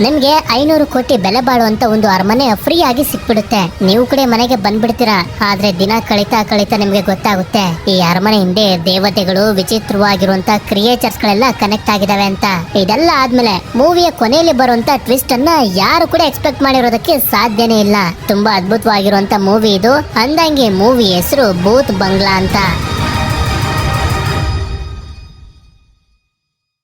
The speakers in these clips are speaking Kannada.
ನಿಮ್ಗೆ 500 ಕೋಟಿ ಬೆಲೆ ಬಾಳುವಂತ ಒಂದು ಅರಮನೆ ಫ್ರೀ ಆಗಿ ಸಿಕ್ಬಿಡುತ್ತೆ. ನೀವು ಕೂಡ ಮನೆಗೆ ಬಂದ್ಬಿಡ್ತೀರಾ. ಆದ್ರೆ ದಿನ ಕಳೀತಾ ಕಳೀತಾ ನಿಮ್ಗೆ ಗೊತ್ತಾಗುತ್ತೆ ಈ ಅರಮನೆ ಹಿಂದೆ ದೇವತೆಗಳು, ವಿಚಿತ್ರವಾಗಿರುವಂತ ಕ್ರಿಯೇಚರ್ಸ್ ಗಳೆಲ್ಲ ಕನೆಕ್ಟ್ ಆಗಿದಾವೆ ಅಂತ. ಇದೆಲ್ಲ ಆದ್ಮೇಲೆ ಮೂವಿಯ ಕೊನೆಯಲ್ಲಿ ಬರುವಂತ ಟ್ವಿಸ್ಟ್ ಅನ್ನ ಯಾರು ಕೂಡ ಎಕ್ಸ್ಪೆಕ್ಟ್ ಮಾಡಿರೋದಕ್ಕೆ ಸಾಧ್ಯನೇ ಇಲ್ಲ. ತುಂಬಾ ಅದ್ಭುತವಾಗಿರುವಂತ ಮೂವಿ ಇದು. ಅಂದಂಗೆ ಮೂವಿ ಹೆಸರು ಭೂತ್ ಬಂಗ್ಲಾ ಅಂತ.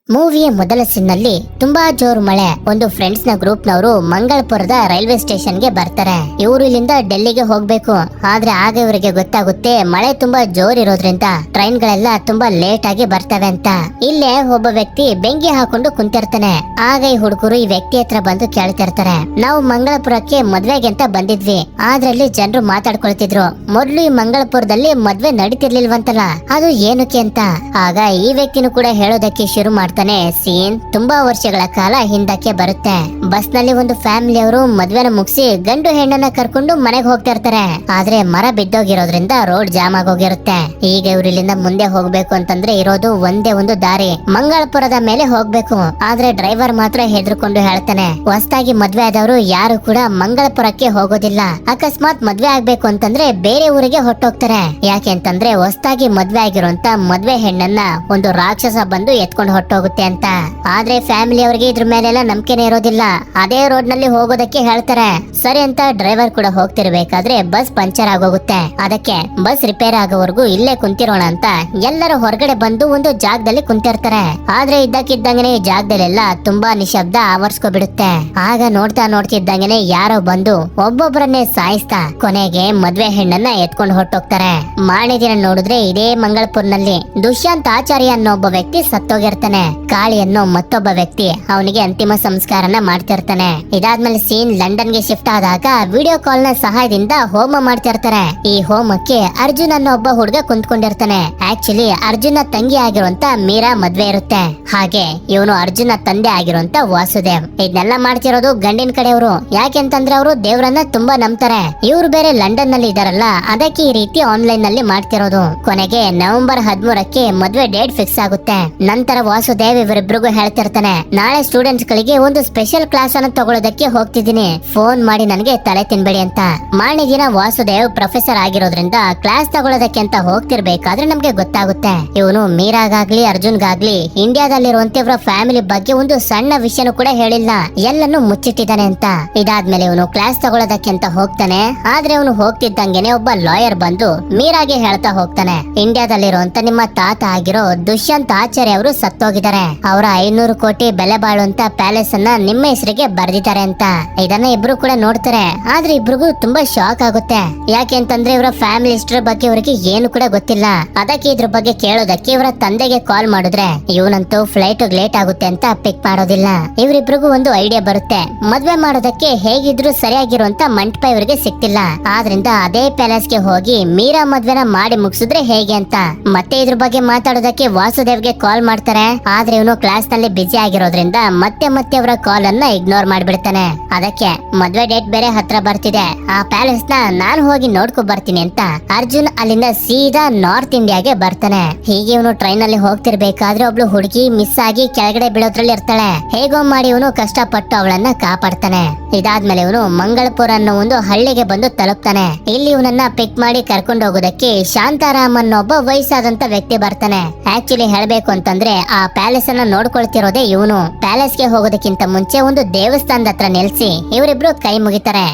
ಮೂವಿಯ ಮೊದಲ ಸೀನ್ನಲ್ಲಿ ತುಂಬಾ ಜೋರು ಮಳೆ. ಒಂದು ಫ್ರೆಂಡ್ಸ್ ನ ಗ್ರೂಪ್ ನವರು ಮಂಗಳಪುರದ ರೈಲ್ವೆ ಸ್ಟೇಷನ್ ಗೆ ಬರ್ತಾರೆ. ಇವರು ಇಲ್ಲಿಂದ ಡೆಲ್ಲಿಗೆ ಹೋಗ್ಬೇಕು. ಆದ್ರೆ ಆಗ ಇವರಿಗೆ ಗೊತ್ತಾಗುತ್ತೆ ಮಳೆ ತುಂಬಾ ಜೋರ್ ಇರೋದ್ರಿಂದ ಟ್ರೈನ್ ಗಳೆಲ್ಲ ತುಂಬಾ ಲೇಟ್ ಆಗಿ ಬರ್ತವೆ ಅಂತ. ಇಲ್ಲೇ ಒಬ್ಬ ವ್ಯಕ್ತಿ ಬೆಂಕಿ ಹಾಕೊಂಡು ಕುಂತಿರ್ತಾನೆ. ಆಗ ಈ ಹುಡುಗರು ಈ ವ್ಯಕ್ತಿ ಹತ್ರ ಬಂದು ಕೇಳ್ತಿರ್ತಾರೆ, ನಾವು ಮಂಗಳಪುರಕ್ಕೆ ಮದ್ವೆಗೆ ಅಂತ ಬಂದಿದ್ವಿ. ಆದ್ರೆ ಅಲ್ಲಿ ಜನರು ಮಾತಾಡ್ಕೊಳ್ತಿದ್ರು, ಮೊದ್ಲು ಈ ಮಂಗಳಪುರದಲ್ಲಿ ಮದ್ವೆ ನಡೀತಿರ್ಲಿಲ್ವಂತಲ್ಲ, ಅದು ಏನಕ್ಕೆ ಅಂತ. ಆಗ ಈ ವ್ಯಕ್ತಿನೂ ಕೂಡ ಹೇಳೋದಕ್ಕೆ ಶುರು ಮಾಡ್ತಾರೆ. ಸೀನ್ ತುಂಬಾ ವರ್ಷಗಳ ಕಾಲ ಹಿಂದಕ್ಕೆ ಬರುತ್ತೆ. ಬಸ್ ನಲ್ಲಿ ಒಂದು ಫ್ಯಾಮಿಲಿ ಅವರು ಮದ್ವೆನ ಮುಗಿಸಿ ಗಂಡು ಹೆಣ್ಣನ್ನ ಕರ್ಕೊಂಡು ಮನೆಗೆ ಹೋಗ್ತಾ ಇರ್ತಾರೆ. ಆದ್ರೆ ಮರ ಬಿದ್ದೋಗಿರೋದ್ರಿಂದ ರೋಡ್ ಜಾಮ್ ಆಗೋಗಿರುತ್ತೆ. ಈಗ ಇವ್ರು ಇಲ್ಲಿಂದ ಮುಂದೆ ಹೋಗ್ಬೇಕು ಅಂತಂದ್ರೆ ಇರೋದು ಒಂದೇ ಒಂದು ದಾರಿ, ಮಂಗಳಪುರದ ಮೇಲೆ ಹೋಗ್ಬೇಕು. ಆದ್ರೆ ಡ್ರೈವರ್ ಮಾತ್ರ ಹೆದರ್ಕೊಂಡು ಹೇಳ್ತಾನೆ, ಹೊಸದಾಗಿ ಮದ್ವೆ ಆದವರು ಯಾರು ಕೂಡ ಮಂಗಳಪುರಕ್ಕೆ ಹೋಗೋದಿಲ್ಲ. ಅಕಸ್ಮಾತ್ ಮದ್ವೆ ಆಗ್ಬೇಕು ಅಂತಂದ್ರೆ ಬೇರೆ ಊರಿಗೆ ಹೊಟ್ಟೋಗ್ತಾರೆ. ಯಾಕೆ ಅಂತಂದ್ರೆ ಹೊಸದಾಗಿ ಮದ್ವೆ ಆಗಿರುವಂತ ಮದ್ವೆ ಹೆಣ್ಣನ್ನ ಒಂದು ರಾಕ್ಷಸ ಬಂದು ಎತ್ಕೊಂಡು ಹೊಟ್ಟೋಗುತ್ತೆ ಅಂತ. ಆದ್ರೆ ಫ್ಯಾಮಿಲಿ ಅವರಿಗೆ ಇದ್ರ ಮೇಲೆಲ್ಲ ನಂಬಿಕೆನೇ ಇರೋದಿಲ್ಲ. ಅದೇ ರೋಡ್ ನಲ್ಲಿ ಹೋಗೋದಕ್ಕೆ ಹೇಳ್ತಾರೆ. ಸರಿ ಅಂತ ಡ್ರೈವರ್ ಕೂಡ ಹೋಗ್ತಿರ್ಬೇಕಾದ್ರೆ ಬಸ್ ಪಂಚರ್ ಆಗೋಗುತ್ತೆ. ಅದಕ್ಕೆ ಬಸ್ ರಿಪೇರ್ ಆಗೋವರೆಗೂ ಇಲ್ಲೇ ಕುಂತಿರೋಣ ಅಂತ ಎಲ್ಲರೂ ಹೊರಗಡೆ ಬಂದು ಒಂದು ಜಾಗದಲ್ಲಿ ಕುಂತಿರ್ತಾರೆ. ಆದ್ರೆ ಇದ್ದಕ್ಕಿದ್ದಂಗೆನೆ ಈ ಜಾಗದಲ್ಲೆಲ್ಲ ತುಂಬಾ ನಿಶಬ್ದ ಆವರಿಸ್ಕೊಬಿಡುತ್ತೆ. ಆಗ ನೋಡ್ತಾ ನೋಡ್ತಿದ್ದಂಗೆನೆ ಯಾರೋ ಬಂದು ಒಬ್ಬೊಬ್ಬರನ್ನೇ ಸಾಯಿಸ್ತಾ ಕೊನೆಗೆ ಮದ್ವೆ ಹೆಣ್ಣನ್ನ ಎತ್ಕೊಂಡು ಹೊಟ್ಟೋಗ್ತಾರೆ. ಮಾರನೇ ದಿನ ನೋಡಿದ್ರೆ ಇದೇ ಮಂಗಳಪುರ್ನಲ್ಲಿ ದುಷ್ಯಂತ್ ಆಚಾರ್ಯ ಅನ್ನೋ ಒಬ್ಬ ವ್ಯಕ್ತಿ ಸತ್ತೋಗಿರ್ತಾನೆ. ಕಾಳಿ ಅನ್ನೋ ಮತ್ತೊಬ್ಬ ವ್ಯಕ್ತಿ ಅವನಿಗೆ ಅಂತಿಮ ಸಂಸ್ಕಾರನ ಮಾಡ್ತಿರ್ತಾನೆ. ಇದಾದ್ಮೇಲೆ ಸೀನ್ ಲಂಡನ್ ಗೆ ಶಿಫ್ಟ್ ಆದಾಗ ವಿಡಿಯೋ ಕಾಲ್ ನ ಸಹಾಯದಿಂದ ಹೋಮ ಮಾಡ್ತಿರ್ತಾರೆ. ಈ ಹೋಮಕ್ಕೆ ಅರ್ಜುನ್ ಅನ್ನೋ ಒಬ್ಬ ಹುಡುಗ ಕುಂತ್ಕೊಂಡಿರ್ತಾನೆ. ಆಕ್ಚುಲಿ ಅರ್ಜುನ ತಂಗಿ ಆಗಿರುವಂತ ಮೀರಾ ಮದ್ವೆ ಇರುತ್ತೆ. ಹಾಗೆ ಇವನು ಅರ್ಜುನ ತಂದೆ ಆಗಿರುವಂತ ವಾಸುದೇವ್. ಇದನ್ನೆಲ್ಲ ಮಾಡ್ತಿರೋದು ಗಂಡಿನ ಕಡೆಯವರು. ಯಾಕೆಂತಂದ್ರೆ ಅವರು ದೇವರನ್ನ ತುಂಬಾ ನಂಬ್ತಾರೆ. ಇವ್ರು ಬೇರೆ ಲಂಡನ್ ನಲ್ಲಿ ಇದಾರಲ್ಲ, ಅದಕ್ಕೆ ಈ ರೀತಿ ಆನ್ಲೈನ್ ನಲ್ಲಿ ಮಾಡ್ತಿರೋದು. ಕೊನೆಗೆ ನವೆಂಬರ್ 13ಕ್ಕೆ ಮದ್ವೆ ಡೇಟ್ ಫಿಕ್ಸ್ ಆಗುತ್ತೆ. ನಂತರ ವಾಸುದೇವ್ ಇವರಿಬ್ರಿಗೂ ಹೇಳ್ತಿರ್ತಾನೆ, ನಾಳೆ ಸ್ಟೂಡೆಂಟ್ಸ್ ಗಳಿಗೆ ಒಂದು ಸ್ಪೆಷಲ್ ಕ್ಲಾಸ್ ಅನ್ನು ತಗೊಳ್ಳೋದಕ್ಕೆ ಹೋಗ್ತಿದ್ದೀನಿ, ಫೋನ್ ಮಾಡಿ ನನಗೆ ತಲೆ ತಿನ್ಬೇಡಿ ಅಂತ. ಮಾರನೇ ದಿನ ವಾಸುದೇವ್ ಪ್ರೊಫೆಸರ್ ಆಗಿರೋದ್ರಿಂದ ಕ್ಲಾಸ್ ತಗೊಳ್ಳೋದಕ್ಕೆ ಅಂತ ಹೋಗ್ತಿರ್ಬೇಕಾದ್ರೆ ನಮ್ಗೆ ಗೊತ್ತಾಗುತ್ತೆ ಇವನು ಮೀರಾಗಾಗ್ಲಿ ಅರ್ಜುನ್ಗಾಗ್ಲಿ ಇಂಡಿಯಾದಲ್ಲಿರುವಂತ ಇವರ ಫ್ಯಾಮಿಲಿ ಬಗ್ಗೆ ಒಂದು ಸಣ್ಣ ವಿಷಯನೂ ಕೂಡ ಹೇಳಿಲ್ಲ, ಎಲ್ಲನ್ನು ಮುಚ್ಚಿಟ್ಟಿದ್ದಾನೆ ಅಂತ. ಇದಾದ್ಮೇಲೆ ಇವನು ಕ್ಲಾಸ್ ತಗೊಳ್ಳೋದಕ್ಕೆ ಅಂತ ಹೋಗ್ತಾನೆ. ಆದ್ರೆ ಅವನು ಹೋಗ್ತಿದ್ದಂಗೆನೆ ಒಬ್ಬ ಲಾಯರ್ ಬಂದು ಮೀರಾಗೆ ಹೇಳ್ತಾ ಹೋಗ್ತಾನೆ, ಇಂಡಿಯಾದಲ್ಲಿರುವಂತ ನಿಮ್ಮ ತಾತ ಆಗಿರೋ ದುಷ್ಯಂತ್ ಆಚಾರ್ಯ ಅವರು ಸತ್ತೋಗಿದ್ದಾರೆ. ಅವರ 500 ಕೋಟಿ ಬೆಲೆ ಬಾಳುವಂತ ಪ್ಯಾಲೇಸ್ ಅನ್ನ ನಿಮ್ಮ ಹೆಸರಿಗೆ ಬರ್ದಿದ್ದಾರೆ ಅಂತ. ಇದನ್ನ ಇಬ್ರು ಕೂಡ ನೋಡ್ತಾರೆ. ಆದ್ರೆ ಇಬ್ರಿಗೂ ತುಂಬಾ ಶಾಕ್ ಆಗುತ್ತೆ. ಯಾಕೆ ಅಂತಂದ್ರೆ ಇವರ ಫ್ಯಾಮಿಲಿ ಹಿಸ್ಟರಿ ಬಗ್ಗೆ ಇವರಿಗೆ ಏನು ಕೂಡ ಗೊತ್ತಿಲ್ಲ. ಅದಕ್ಕೆ ಇದ್ರ ಬಗ್ಗೆ ಕೇಳೋದಕ್ಕೆ ಇವರ ತಂದೆಗೆ ಕಾಲ್ ಮಾಡಿದ್ರೆ ಇವನಂತೂ ಫ್ಲೈಟ್ ಲೇಟ್ ಆಗುತ್ತೆ ಅಂತ ಪಿಕ್ ಮಾಡೋದಿಲ್ಲ. ಇವರಿಬ್ರಿಗೂ ಒಂದು ಐಡಿಯಾ ಬರುತ್ತೆ, ಮದ್ವೆ ಮಾಡೋದಕ್ಕೆ ಹೇಗಿದ್ರು ಸರಿಯಾಗಿರುವಂತ ಮಂಟಪ ಇವರಿಗೆ ಸಿಕ್ತಿಲ್ಲ. ಆದ್ರಿಂದ ಅದೇ ಪ್ಯಾಲೇಸ್ ಗೆ ಹೋಗಿ ಮೀರಾ ಮದ್ವೆನ ಮಾಡಿ ಮುಗಿಸಿದ್ರೆ ಹೇಗೆ ಅಂತ ಮತ್ತೆ ಇದ್ರ ಬಗ್ಗೆ ಮಾತಾಡೋದಕ್ಕೆ ವಾಸುದೇವ್ಗೆ ಕಾಲ್ ಮಾಡ್ತಾರೆ. ಆದ್ರೆ ಇವನು ಕ್ಲಾಸ್ ನಲ್ಲಿ ಬಿಜಿ ಆಗಿರೋದ್ರಿಂದ ಮತ್ತೆ ಅವರ ಕಾಲ್ ಅನ್ನ ಇಗ್ನೋರ್ ಮಾಡ್ಬಿಡ್ತಾನೆ. ಅದಕ್ಕೆ ಮದ್ವೆ ಡೇಟ್ ಬೇರೆ ಹತ್ರ ಬರ್ತಿದೆ, ಆ ಪ್ಯಾಲೇಸ್ ನ ನಾನು ಹೋಗಿ ನೋಡ್ಕೊ ಬರ್ತೀನಿ ಅಂತ ಅರ್ಜುನ್ ಅಲ್ಲಿಂದ ಸೀದಾ ನಾರ್ತ್ ಇಂಡಿಯಾಗೆ ಬರ್ತಾನೆ. ಹೀಗೆ ಇವನು ಟ್ರೈನ್ ಅಲ್ಲಿ ಹೋಗ್ತಿರ್ಬೇಕಾದ್ರೆ ಒಬ್ಳು ಹುಡುಗಿ ಮಿಸ್ ಆಗಿ ಕೆಳಗಡೆ ಬೀಳೋದ್ರಲ್ಲಿ ಇರ್ತಾಳೆ. ಹೇಗೋ ಮಾಡಿ ಇವನು ಕಷ್ಟಪಟ್ಟು ಅವಳನ್ನ ಕಾಪಾಡ್ತಾನೆ. ಇದಾದ್ಮೇಲೆ ಇವನು ಮಂಗಳಪುರ ಅನ್ನೋ ಒಂದು ಹಳ್ಳಿಗೆ ಬಂದು ತಲುಪ್ತಾನೆ. ಇಲ್ಲಿ ಇವನನ್ನ ಪಿಕ್ ಮಾಡಿ ಕರ್ಕೊಂಡು ಹೋಗೋದಕ್ಕೆ ಶಾಂತಾರಾಮ್ ಅನ್ನೋ ಒಬ್ಬ ವಯಸ್ಸಾದಂತ ವ್ಯಕ್ತಿ ಬರ್ತಾನೆ. ಆಕ್ಚುಲಿ ಹೇಳ್ಬೇಕು ಅಂತಂದ್ರೆ ಆ ಪ್ಯಾಲೇಸ್ ಅನ್ನ ನೋಡ್ಕೊಳ್ತಿರೋದೇ ಇವನು. ಪ್ಯಾಲೇಸ್ ಗೆ ಹೋಗೋದಕ್ಕಿಂತ ಮುಂಚೆ ಒಂದು ದೇವಸ್ಥಾನದ ಹತ್ರ ನಿಲ್ಸಿ ಇವರಿಬ್ರು ಕೈ ಮುಗಿತಾರೆ.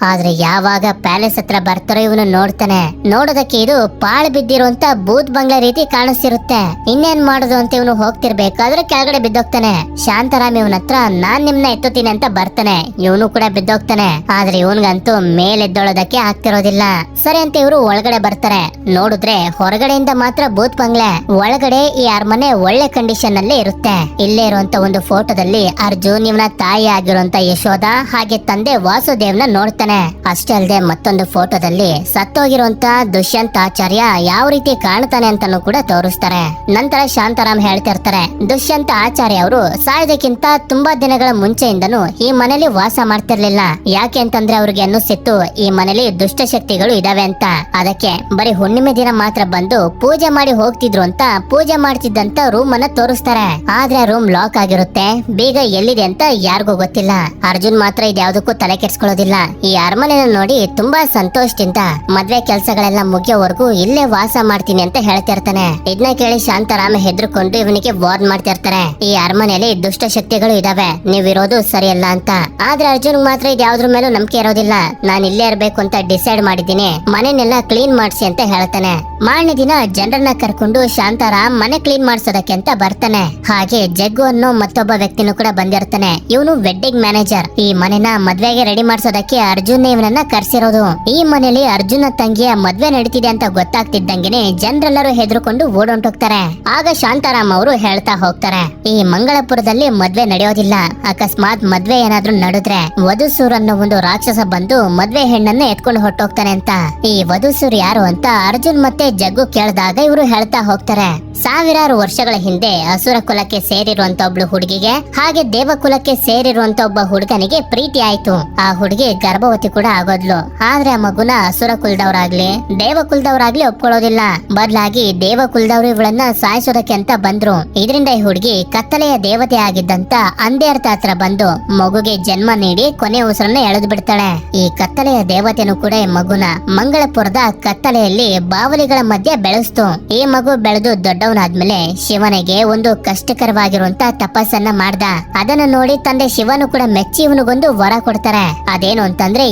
ಆದ್ರೆ ಯಾವಾಗ ಪ್ಯಾಲೇಸ್ ಹತ್ರ ಬರ್ತಾರೋ ಇವನು ನೋಡ್ತಾನೆ. ನೋಡೋದಕ್ಕೆ ಇದು ಪಾಳು ಬಿದ್ದಿರುವಂತ ಭೂತ್ ಬಂಗ್ಲಾ ರೀತಿ ಕಾಣಿಸ್ತಿರುತ್ತೆ. ಇನ್ನೇನ್ ಮಾಡೋದು ಅಂತ ಇವನು ಹೋಗ್ತಿರ್ಬೇಕಾದ್ರೆ ಕೆಳಗಡೆ ಬಿದ್ದೋಗ್ತಾನೆ. ಶಾಂತಾರಾಮ್ ಇವನ ಹತ್ರ ನಾನ್ ನಿಮ್ನ ಎತ್ತುತ್ತೀನಿ ಅಂತ ಬರ್ತಾನೆ. ಇವನು ಕೂಡ ಬಿದ್ದೋಗ್ತಾನೆ. ಆದ್ರೆ ಇವನ್ಗಂತೂ ಮೇಲೆದ್ದೊಳೋದಕ್ಕೆ ಆಗ್ತಿರೋದಿಲ್ಲ. ಸರಿ ಅಂತ ಇವರು ಒಳಗಡೆ ಬರ್ತಾರೆ. ನೋಡಿದ್ರೆ ಹೊರಗಡೆಯಿಂದ ಮಾತ್ರ ಭೂತ್ ಬಂಗ್ಲೆ, ಒಳಗಡೆ ಈ ಅರಮನೆ ಒಳ್ಳೆ ಕಂಡೀಷನ್ ನಲ್ಲಿ ಇರುತ್ತೆ. ಇಲ್ಲೇ ಇರುವಂತ ಒಂದು ಫೋಟೋದಲ್ಲಿ ಅರ್ಜುನ್ ಇವನ ತಾಯಿ ಆಗಿರುವಂತ ಯಶೋಧ ಹಾಗೆ ತಂದೆ ವಾಸುದೇವ್ನ ನೋಡ್ತಾನೆ. ತೋರಿಸ್ತಾನೆ. ಅಷ್ಟೇ ಅಲ್ಲದೆ ಮತ್ತೊಂದು ಫೋಟೋದಲ್ಲಿ ಸತ್ತೋಗಿರುವಂತ ದುಷ್ಯಂತ್ ಆಚಾರ್ಯ ಯಾವ ರೀತಿ ಕಾಣ್ತಾನೆ ಅಂತಾನು ಕೂಡ ತೋರಿಸ್ತಾರೆ. ನಂತರ ಶಾಂತಾರಾಮ್ ಹೇಳ್ತಿರ್ತಾರೆ, ದುಷ್ಯಂತ್ ಆಚಾರ್ಯ ಅವರು ಸಾಯೋದಕ್ಕಿಂತ ತುಂಬಾ ದಿನಗಳ ಮುಂಚೆಯಿಂದನೂ ಈ ಮನೇಲಿ ವಾಸ ಮಾಡ್ತಿರ್ಲಿಲ್ಲ. ಯಾಕೆ ಅಂತಂದ್ರೆ ಅವ್ರಿಗೆ ಅನ್ನಿಸ್ತಿತ್ತು ಈ ಮನೇಲಿ ದುಷ್ಟ ಶಕ್ತಿಗಳು ಇದಾವೆ ಅಂತ. ಅದಕ್ಕೆ ಬರೀ ಹುಣ್ಣಿಮೆ ದಿನ ಮಾತ್ರ ಬಂದು ಪೂಜೆ ಮಾಡಿ ಹೋಗ್ತಿದ್ರು ಅಂತ ಪೂಜೆ ಮಾಡ್ತಿದ್ದಂತ ರೂಮ್ ಅನ್ನ ತೋರಿಸ್ತಾರೆ. ಆದ್ರೆ ರೂಮ್ ಲಾಕ್ ಆಗಿರುತ್ತೆ, ಬೀಗ ಎಲ್ಲಿದೆ ಅಂತ ಯಾರಿಗೂ ಗೊತ್ತಿಲ್ಲ. ಅರ್ಜುನ್ ಮಾತ್ರ ಇದ್ಯಾವುದಕ್ಕೂ ತಲೆ ಕೆಡ್ಸ್ಕೊಳ್ಳೋದಿಲ್ಲ. ಈ ಅರಮನೆನ ನೋಡಿ ತುಂಬಾ ಸಂತೋಷದಿಂದ ಮದ್ವೆ ಕೆಲ್ಸಗಳೆಲ್ಲ ಮುಗಿಯೋವರೆಗೂ ಇಲ್ಲೇ ವಾಸ ಮಾಡ್ತೀನಿ ಅಂತ ಹೇಳ್ತಿರ್ತಾನೆ. ಇದನ್ನ ಕೇಳಿ ಶಾಂತಾರಾಮ್ ಹೆದರ್ಕೊಂಡು ಇವನಿಗೆ ವಾರ್ನ್ ಮಾಡ್ತಿರ್ತಾರೆ, ಈ ಅರಮನೆಯಲ್ಲಿ ದುಷ್ಟ ಶಕ್ತಿಗಳು ಇದಾವೆ, ನೀವಿರೋದು ಸರಿಯಲ್ಲ ಅಂತ. ಆದ್ರೆ ಅರ್ಜುನ್ ಮಾತ್ರ ಇದ್ಯಾವ್ದ್ರ ಮೇಲೂ ನಂಬಿಕೆ ಇರೋದಿಲ್ಲ. ನಾನು ಇಲ್ಲೇ ಇರ್ಬೇಕು ಅಂತ ಡಿಸೈಡ್ ಮಾಡಿದ್ದೀನಿ, ಮನೆನೆಲ್ಲ ಕ್ಲೀನ್ ಮಾಡ್ಸಿ ಅಂತ ಹೇಳ್ತಾನೆ. ಮಾರನೇ ದಿನ ಜನರನ್ನ ಕರ್ಕೊಂಡು ಶಾಂತಾರಾಮ್ ಮನೆ ಕ್ಲೀನ್ ಮಾಡ್ಸೋದಕ್ಕೆ ಅಂತ ಬರ್ತಾನೆ. ಹಾಗೆ ಜಗ್ಗು ಅನ್ನೋ ಮತ್ತೊಬ್ಬ ವ್ಯಕ್ತಿನೂ ಕೂಡ ಬಂದಿರ್ತಾನೆ. ಇವನು ವೆಡ್ಡಿಂಗ್ ಮ್ಯಾನೇಜರ್. ಈ ಮನೆನ ಮದ್ವೆಗೆ ರೆಡಿ ಮಾಡ್ಸೋದಕ್ಕೆ ಅರ್ಜುನ್ ಇವನನ್ನ ಕರ್ಸಿರೋದು. ಈ ಮನೇಲಿ ಅರ್ಜುನ ತಂಗಿಯ ಮದ್ವೆ ನಡೀತಿದೆ ಅಂತ ಗೊತ್ತಾಗ್ತಿದ್ದಂಗೆನೆ ಜನರೆಲ್ಲರೂ ಹೆದರ್ಕೊಂಡು ಓಡೊಂಟೋಗ್ತಾರೆ. ಆಗ ಶಾಂತಾರಾಮ್ ಅವರು ಹೇಳ್ತಾ ಹೋಗ್ತಾರೆ, ಈ ಮಂಗಳಪುರದಲ್ಲಿ ಮದ್ವೆ ನಡೆಯೋದಿಲ್ಲ. ಅಕಸ್ಮಾತ್ ಮದ್ವೆ ಏನಾದ್ರೂ ನಡೆದ್ರೆ ವಧುಸೂರ್ ಅನ್ನೋ ಒಂದು ರಾಕ್ಷಸ ಬಂದು ಮದ್ವೆ ಹೆಣ್ಣನ್ನ ಎತ್ಕೊಂಡು ಹೊಟ್ಟೋಗ್ತಾನೆ ಅಂತ. ಈ ವಧುಸೂರ್ ಯಾರು ಅಂತ ಅರ್ಜುನ್ ಮತ್ತೆ ಜಗ್ಗು ಕೇಳಿದಾಗ ಇವರು ಹೇಳ್ತಾ ಹೋಗ್ತಾರೆ, ಸಾವಿರಾರು ವರ್ಷಗಳ ಹಿಂದೆ ಅಸುರ ಕುಲಕ್ಕೆ ಸೇರಿರುವಂತ ಒಬ್ಳು ಹುಡುಗಿಗೆ ಹಾಗೆ ದೇವ ಕುಲಕ್ಕೆ ಸೇರಿರುವಂತ ಒಬ್ಬ ಹುಡುಗನಿಗೆ ಪ್ರೀತಿ ಆಯ್ತು. ಆ ಹುಡುಗಿ ಗರ್ಭವತಿ ಕೂಡ ಆಗೋದ್ಲು. ಆದ್ರೆ ಆ ಮಗುನ ಅಸುರ ಕುಲದವರಾಗ್ಲಿ ದೇವ ಕುಲದವರಾಗ್ಲಿ ಒಪ್ಕೊಳ್ಳೋದಿಲ್ಲ. ಬದಲಾಗಿ ದೇವ ಕುಲದವರು ಇವಳನ್ನ ಸಾಯಿಸೋದಕ್ಕೆ ಅಂತ ಬಂದ್ರು. ಇದರಿಂದ ಈ ಹುಡುಗಿ ಕತ್ತಲೆಯ ದೇವತೆ ಆಗಿದ್ದಂತ ಅಂಧೇರ್ತ ಹತ್ರ ಬಂದು ಮಗುಗೆ ಜನ್ಮ ನೀಡಿ ಕೊನೆ ಉಸಿರನ್ನ ಎಳೆದು ಬಿಡ್ತಾಳೆ. ಈ ಕತ್ತಲೆಯ ದೇವತೆನೂ ಕೂಡ ಈ ಮಗುನ ಮಂಗಳಪುರದ ಕತ್ತಲೆಯಲ್ಲಿ ಬಾವಲಿಗಳ ಮಧ್ಯೆ ಬೆಳೆಸ್ತು. ಈ ಮಗು ಬೆಳೆದು ದೊಡ್ಡವನಾದ್ಮೇಲೆ ಶಿವನಿಗೆ ಒಂದು ಕಷ್ಟಕರವಾಗಿರುವಂತ ತಪಸ್ಸನ್ನ ಮಾಡ್ದ. ಅದನ್ನ ನೋಡಿ ತಂದೆ ಶಿವನು ಕೂಡ ಮೆಚ್ಚಿ ಇವನಿಗೊಂದು ವರ ಕೊಡ್ತಾರೆ. ಅದೇನು ಅಂತಂದ್ರೆ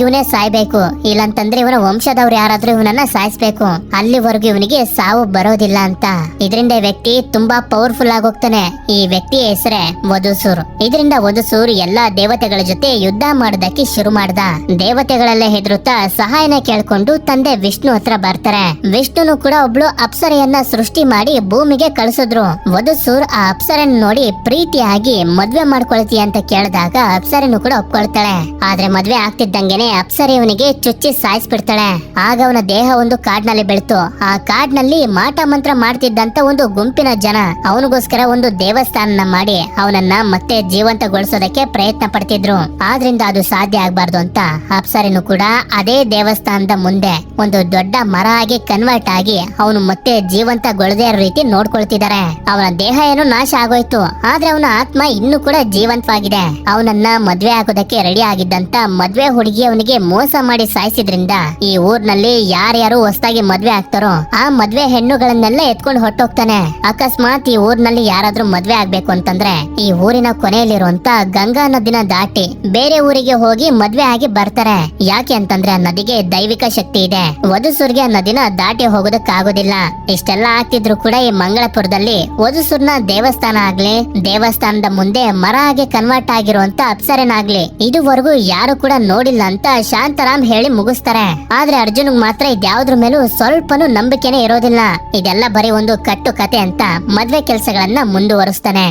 ಇವನೇ ಸಾಯ್ಬೇಕು, ಇಲ್ಲಂತಂದ್ರೆ ಇವನ ವಂಶದವ್ರು ಯಾರಾದ್ರೂ ಇವನನ್ನ ಸಾಯಿಸ್ಬೇಕು, ಅಲ್ಲಿವರೆಗೂ ಇವನಿಗೆ ಸಾವು ಬರೋದಿಲ್ಲ ಅಂತ. ಇದರಿಂದ ವ್ಯಕ್ತಿ ತುಂಬಾ ಪವರ್ಫುಲ್ ಆಗೋಗ್ತಾನೆ. ಈ ವ್ಯಕ್ತಿಯ ಹೆಸರೇ ವಧುಸೂರ್. ಇದರಿಂದ ವಧುಸೂರ್ ಎಲ್ಲಾ ದೇವತೆಗಳ ಜೊತೆ ಯುದ್ಧ ಮಾಡೋದಕ್ಕೆ ಶುರು ಮಾಡ್ದ. ದೇವತೆಗಳೆಲ್ಲ ಹೆದರುತ್ತಾ ಸಹಾಯನ ಕೇಳ್ಕೊಂಡು ತಂದೆ ವಿಷ್ಣು ಹತ್ರ ಬರ್ತಾರೆ. ವಿಷ್ಣುನು ಕೂಡ ಒಬ್ಳು ಅಪ್ಸರೆಯನ್ನ ಸೃಷ್ಟಿ ಮಾಡಿ ಭೂಮಿಗೆ ಕಳಿಸಿದ್ರು. ವಧುಸೂರ್ ಆ ಅಪ್ಸರನ್ ನೋಡಿ ಪ್ರೀತಿಯಾಗಿ ಮದ್ವೆ ಮಾಡ್ಕೊಳ್ತೀಯ ಅಂತ ಕೇಳಿದಾಗ ಅಪ್ಸರೆನು ಕೂಡ ಒಪ್ಕೊಳ್ತಾಳೆ. ಆದ್ರೆ ಮದ್ವೆ ಆಗ್ತಿದ್ದಂಗೆನೆ ಅಪ್ಸರೆ ಇವನಿಗೆ ಚುಚ್ಚಿ ಸಾಯಿಸ್ಬಿಡ್ತಾಳೆ. ಆಗ ಅವನ ದೇಹ ಒಂದು ಕಾಡ್ನಲ್ಲಿ ಬೆಳ್ತು. ಆ ಕಾಡ್ನಲ್ಲಿ ಮಾಟ ಮಂತ್ರ ಮಾಡ್ತಿದ್ದಂತ ಒಂದು ಗುಂಪಿನ ಜನ ಅವನಿಗೋಸ್ಕರ ಒಂದು ದೇವಸ್ಥಾನ ಮಾಡಿ ಅವನನ್ನ ಮತ್ತೆ ಜೀವಂತಗೊಳಿಸೋದಕ್ಕೆ ಪ್ರಯತ್ನ ಪಡ್ತಿದ್ರು. ಆದ್ರಿಂದ ಅದು ಸಾಧ್ಯ ಆಗ್ಬಾರ್ದು ಅಂತ ಅಪ್ಸರೆನು ಕೂಡ ಅದೇ ದೇವಸ್ಥಾನದ ಮುಂದೆ ಒಂದು ದೊಡ್ಡ ಮರ ಆಗಿ ಕನ್ವರ್ಟ್ ಆಗಿ ಅವನು ಮತ್ತೆ ಜೀವಂತಗೊಳ್ಳದೇ ಇರೋ ರೀತಿ ನೋಡ್ಕೊಳ್ತಿದ್ದಾರೆ. ಅವನ ದೇಹ ಏನು ನಾಶ ಆಗೋಯ್ತು, ಆದ್ರೆ ಅವನ ಆತ್ಮ ಇನ್ನೂ ಕೂಡ ಜೀವಂತವಾಗಿದೆ. ಅವನನ್ನ ಮದ್ವೆ ಆಗೋದಕ್ಕೆ ರೆಡಿ ಆಗಿದ್ದಂತ ಮದ್ವೆ ಹುಡುಗಿ ಅವನಿಗೆ ಮೋಸ ಮಾಡಿ ಸಾಯಿಸಿದ್ರಿಂದ ಈ ಊರ್ನಲ್ಲಿ ಯಾರ್ಯಾರು ಹೊಸದಾಗಿ ಮದ್ವೆ ಆಗ್ತಾರೋ ಆ ಮದ್ವೆ ಹೆಣ್ಣುಗಳನ್ನೆಲ್ಲ ಎತ್ಕೊಂಡು ಹೊಟ್ಟೋಗ್ತಾನೆ. ಅಕಸ್ಮಾತ್ ಈ ಊರ್ನಲ್ಲಿ ಯಾರಾದ್ರೂ ಮದ್ವೆ ಆಗ್ಬೇಕು ಅಂತಂದ್ರೆ ಈ ಊರಿನ ಕೊನೆಯಲ್ಲಿರುವಂತ ಗಂಗಾ ನದಿನ ದಾಟಿ ಬೇರೆ ಊರಿಗೆ ಹೋಗಿ ಮದ್ವೆ ಆಗಿ ಬರ್ತಾರೆ. ಯಾಕೆ ಅಂತಂದ್ರೆ ಆ ನದಿಗೆ ದೈವಿಕ ಶಕ್ತಿ ಇದೆ. ವಧುಸೂರ್ಗೆ ಆ ನದಿನ ದಾಟಿ ಹೋಗೋದಕ್ಕಾಗೋದಿಲ್ಲ. ಇಷ್ಟೆಲ್ಲ ಆಗ್ತಿದ್ರು ಕೂಡ ಈ ಮಂಗಳಪುರದಲ್ಲಿ ವಧುಸೂರ್ನ ದೇವಸ್ಥಾನ ಆಗ್ಲಿ ದೇವಸ್ಥಾನದ ಮುಂದೆ ಮರ ಆಗಿ ಕನ್ವರ್ಟ್ ಆಗಿರುವಂತ ಅಪ್ಸರೆನಾಗ್ಲಿ ಇದುವರೆಗೂ ಯಾರು ಕೂಡ ನೋಡಿಲ್ಲ ಅಂತ ಶಾಂತಾರಾಮ್ ಹೇಳಿ ಮುಗಿಸ್ತಾರೆ. ಆದ್ರೆ ಅರ್ಜುನ್ ಮಾತ್ರ ಇದ್ಯಾವ್ದ್ರ ಮೇಲೂ ಸ್ವಲ್ಪನೂ ನಂಬಿಕೆನೆ ಇರೋದಿಲ್ಲ. ಇದೆಲ್ಲ ಬರೀ ಒಂದು ಕಟ್ಟು ಕತೆ ಅಂತ ಮದ್ವೆ ಕೆಲಸಗಳನ್ನ ಮುಂದುವರಿಸ್ತಾನೆ.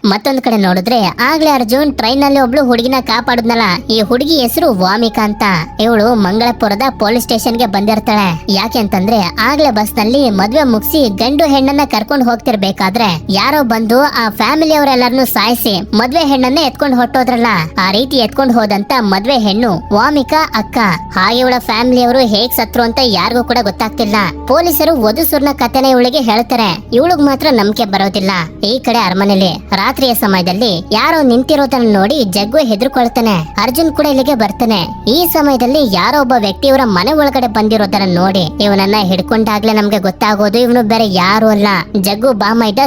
ಮತ್ತೊಂದ್ ಕಡೆ ನೋಡಿದ್ರೆ ಆಗ್ಲೇ ಅರ್ಜುನ್ ಟ್ರೈನ್ ನಲ್ಲಿ ಒಬ್ಳು ಹುಡುಗಿನ ಕಾಪಾಡಿದ್ನಲ್ಲ, ಈ ಹುಡುಗಿ ಹೆಸರು ವಾಮಿಕಾ ಅಂತ. ಇವಳು ಮಂಗಳಪುರದ ಪೊಲೀಸ್ ಸ್ಟೇಷನ್ ಗೆ ಬಂದಿರ್ತಾಳೆ. ಯಾಕೆ ಅಂತಂದ್ರೆ ಆಗ್ಲೇ ಬಸ್ ನಲ್ಲಿ ಮದ್ವೆ ಮುಗಿಸಿ ಗಂಡು ಹೆಣ್ಣನ್ನ ಕರ್ಕೊಂಡು ಹೋಗ್ತಿರ್ಬೇಕಾದ್ರೆ ಯಾರೋ ಬಂದು ಆ ಫ್ಯಾಮಿಲಿ ಅವರೆಲ್ಲರನ್ನು ಸಾಯಿಸಿ ಮದ್ವೆ ಹೆಣ್ಣನ್ನ ಎತ್ಕೊಂಡು ಹೊಟ್ಟೋದ್ರಲ್ಲ. ಆ ರೀತಿ ಎತ್ಕೊಂಡು ಹೋದಂತ ಮದ್ವೆ ಹೆಣ್ಣು ವಾಮಿಕಾ ಅಕ್ಕ. ಹಾಗೆ ಇವಳ ಫ್ಯಾಮಿಲಿಯವರು ಹೇಗ್ ಸತ್ರು ಅಂತ ಯಾರಿಗೂ ಕೂಡ ಗೊತ್ತಾಗ್ತಿಲ್ಲ. ಪೊಲೀಸರು ವಧುಸೂರ್ನ ಕಥೆನ ಇವಳಿಗೆ ಹೇಳ್ತಾರೆ. ಇವಳಿಗ್ ಮಾತ್ರ ನಂಬಿಕೆ ಬರೋದಿಲ್ಲ. ಈ ಕಡೆ ಅರಮನೆಯಲ್ಲಿ ರಾತ್ರಿಯ ಸಮಯದಲ್ಲಿ ಯಾರೋ ನಿಂತಿರೋದನ್ನ ನೋಡಿ ಜಗ್ಗು ಹೆದರ್ಕೊಳ್ತಾನೆ. ಅರ್ಜುನ್ ಕೂಡ ಇಲ್ಲಿಗೆ ಬರ್ತಾನೆ. ಈ ಸಮಯದಲ್ಲಿ ಯಾರೋ ಒಬ್ಬ ವ್ಯಕ್ತಿ ಇವರ ಮನೆ ಒಳಗಡೆ ಬಂದಿರೋದನ್ನ ನೋಡಿ ಇವನನ್ನ ಹಿಡ್ಕೊಂಡಾಗ್ಲೇ ನಮ್ಗೆ ಗೊತ್ತಾಗೋದು ಇವನು ಬೇರೆ ಯಾರು ಅಲ್ಲ, ಜಗ್ಗು ಬಾಮೈದ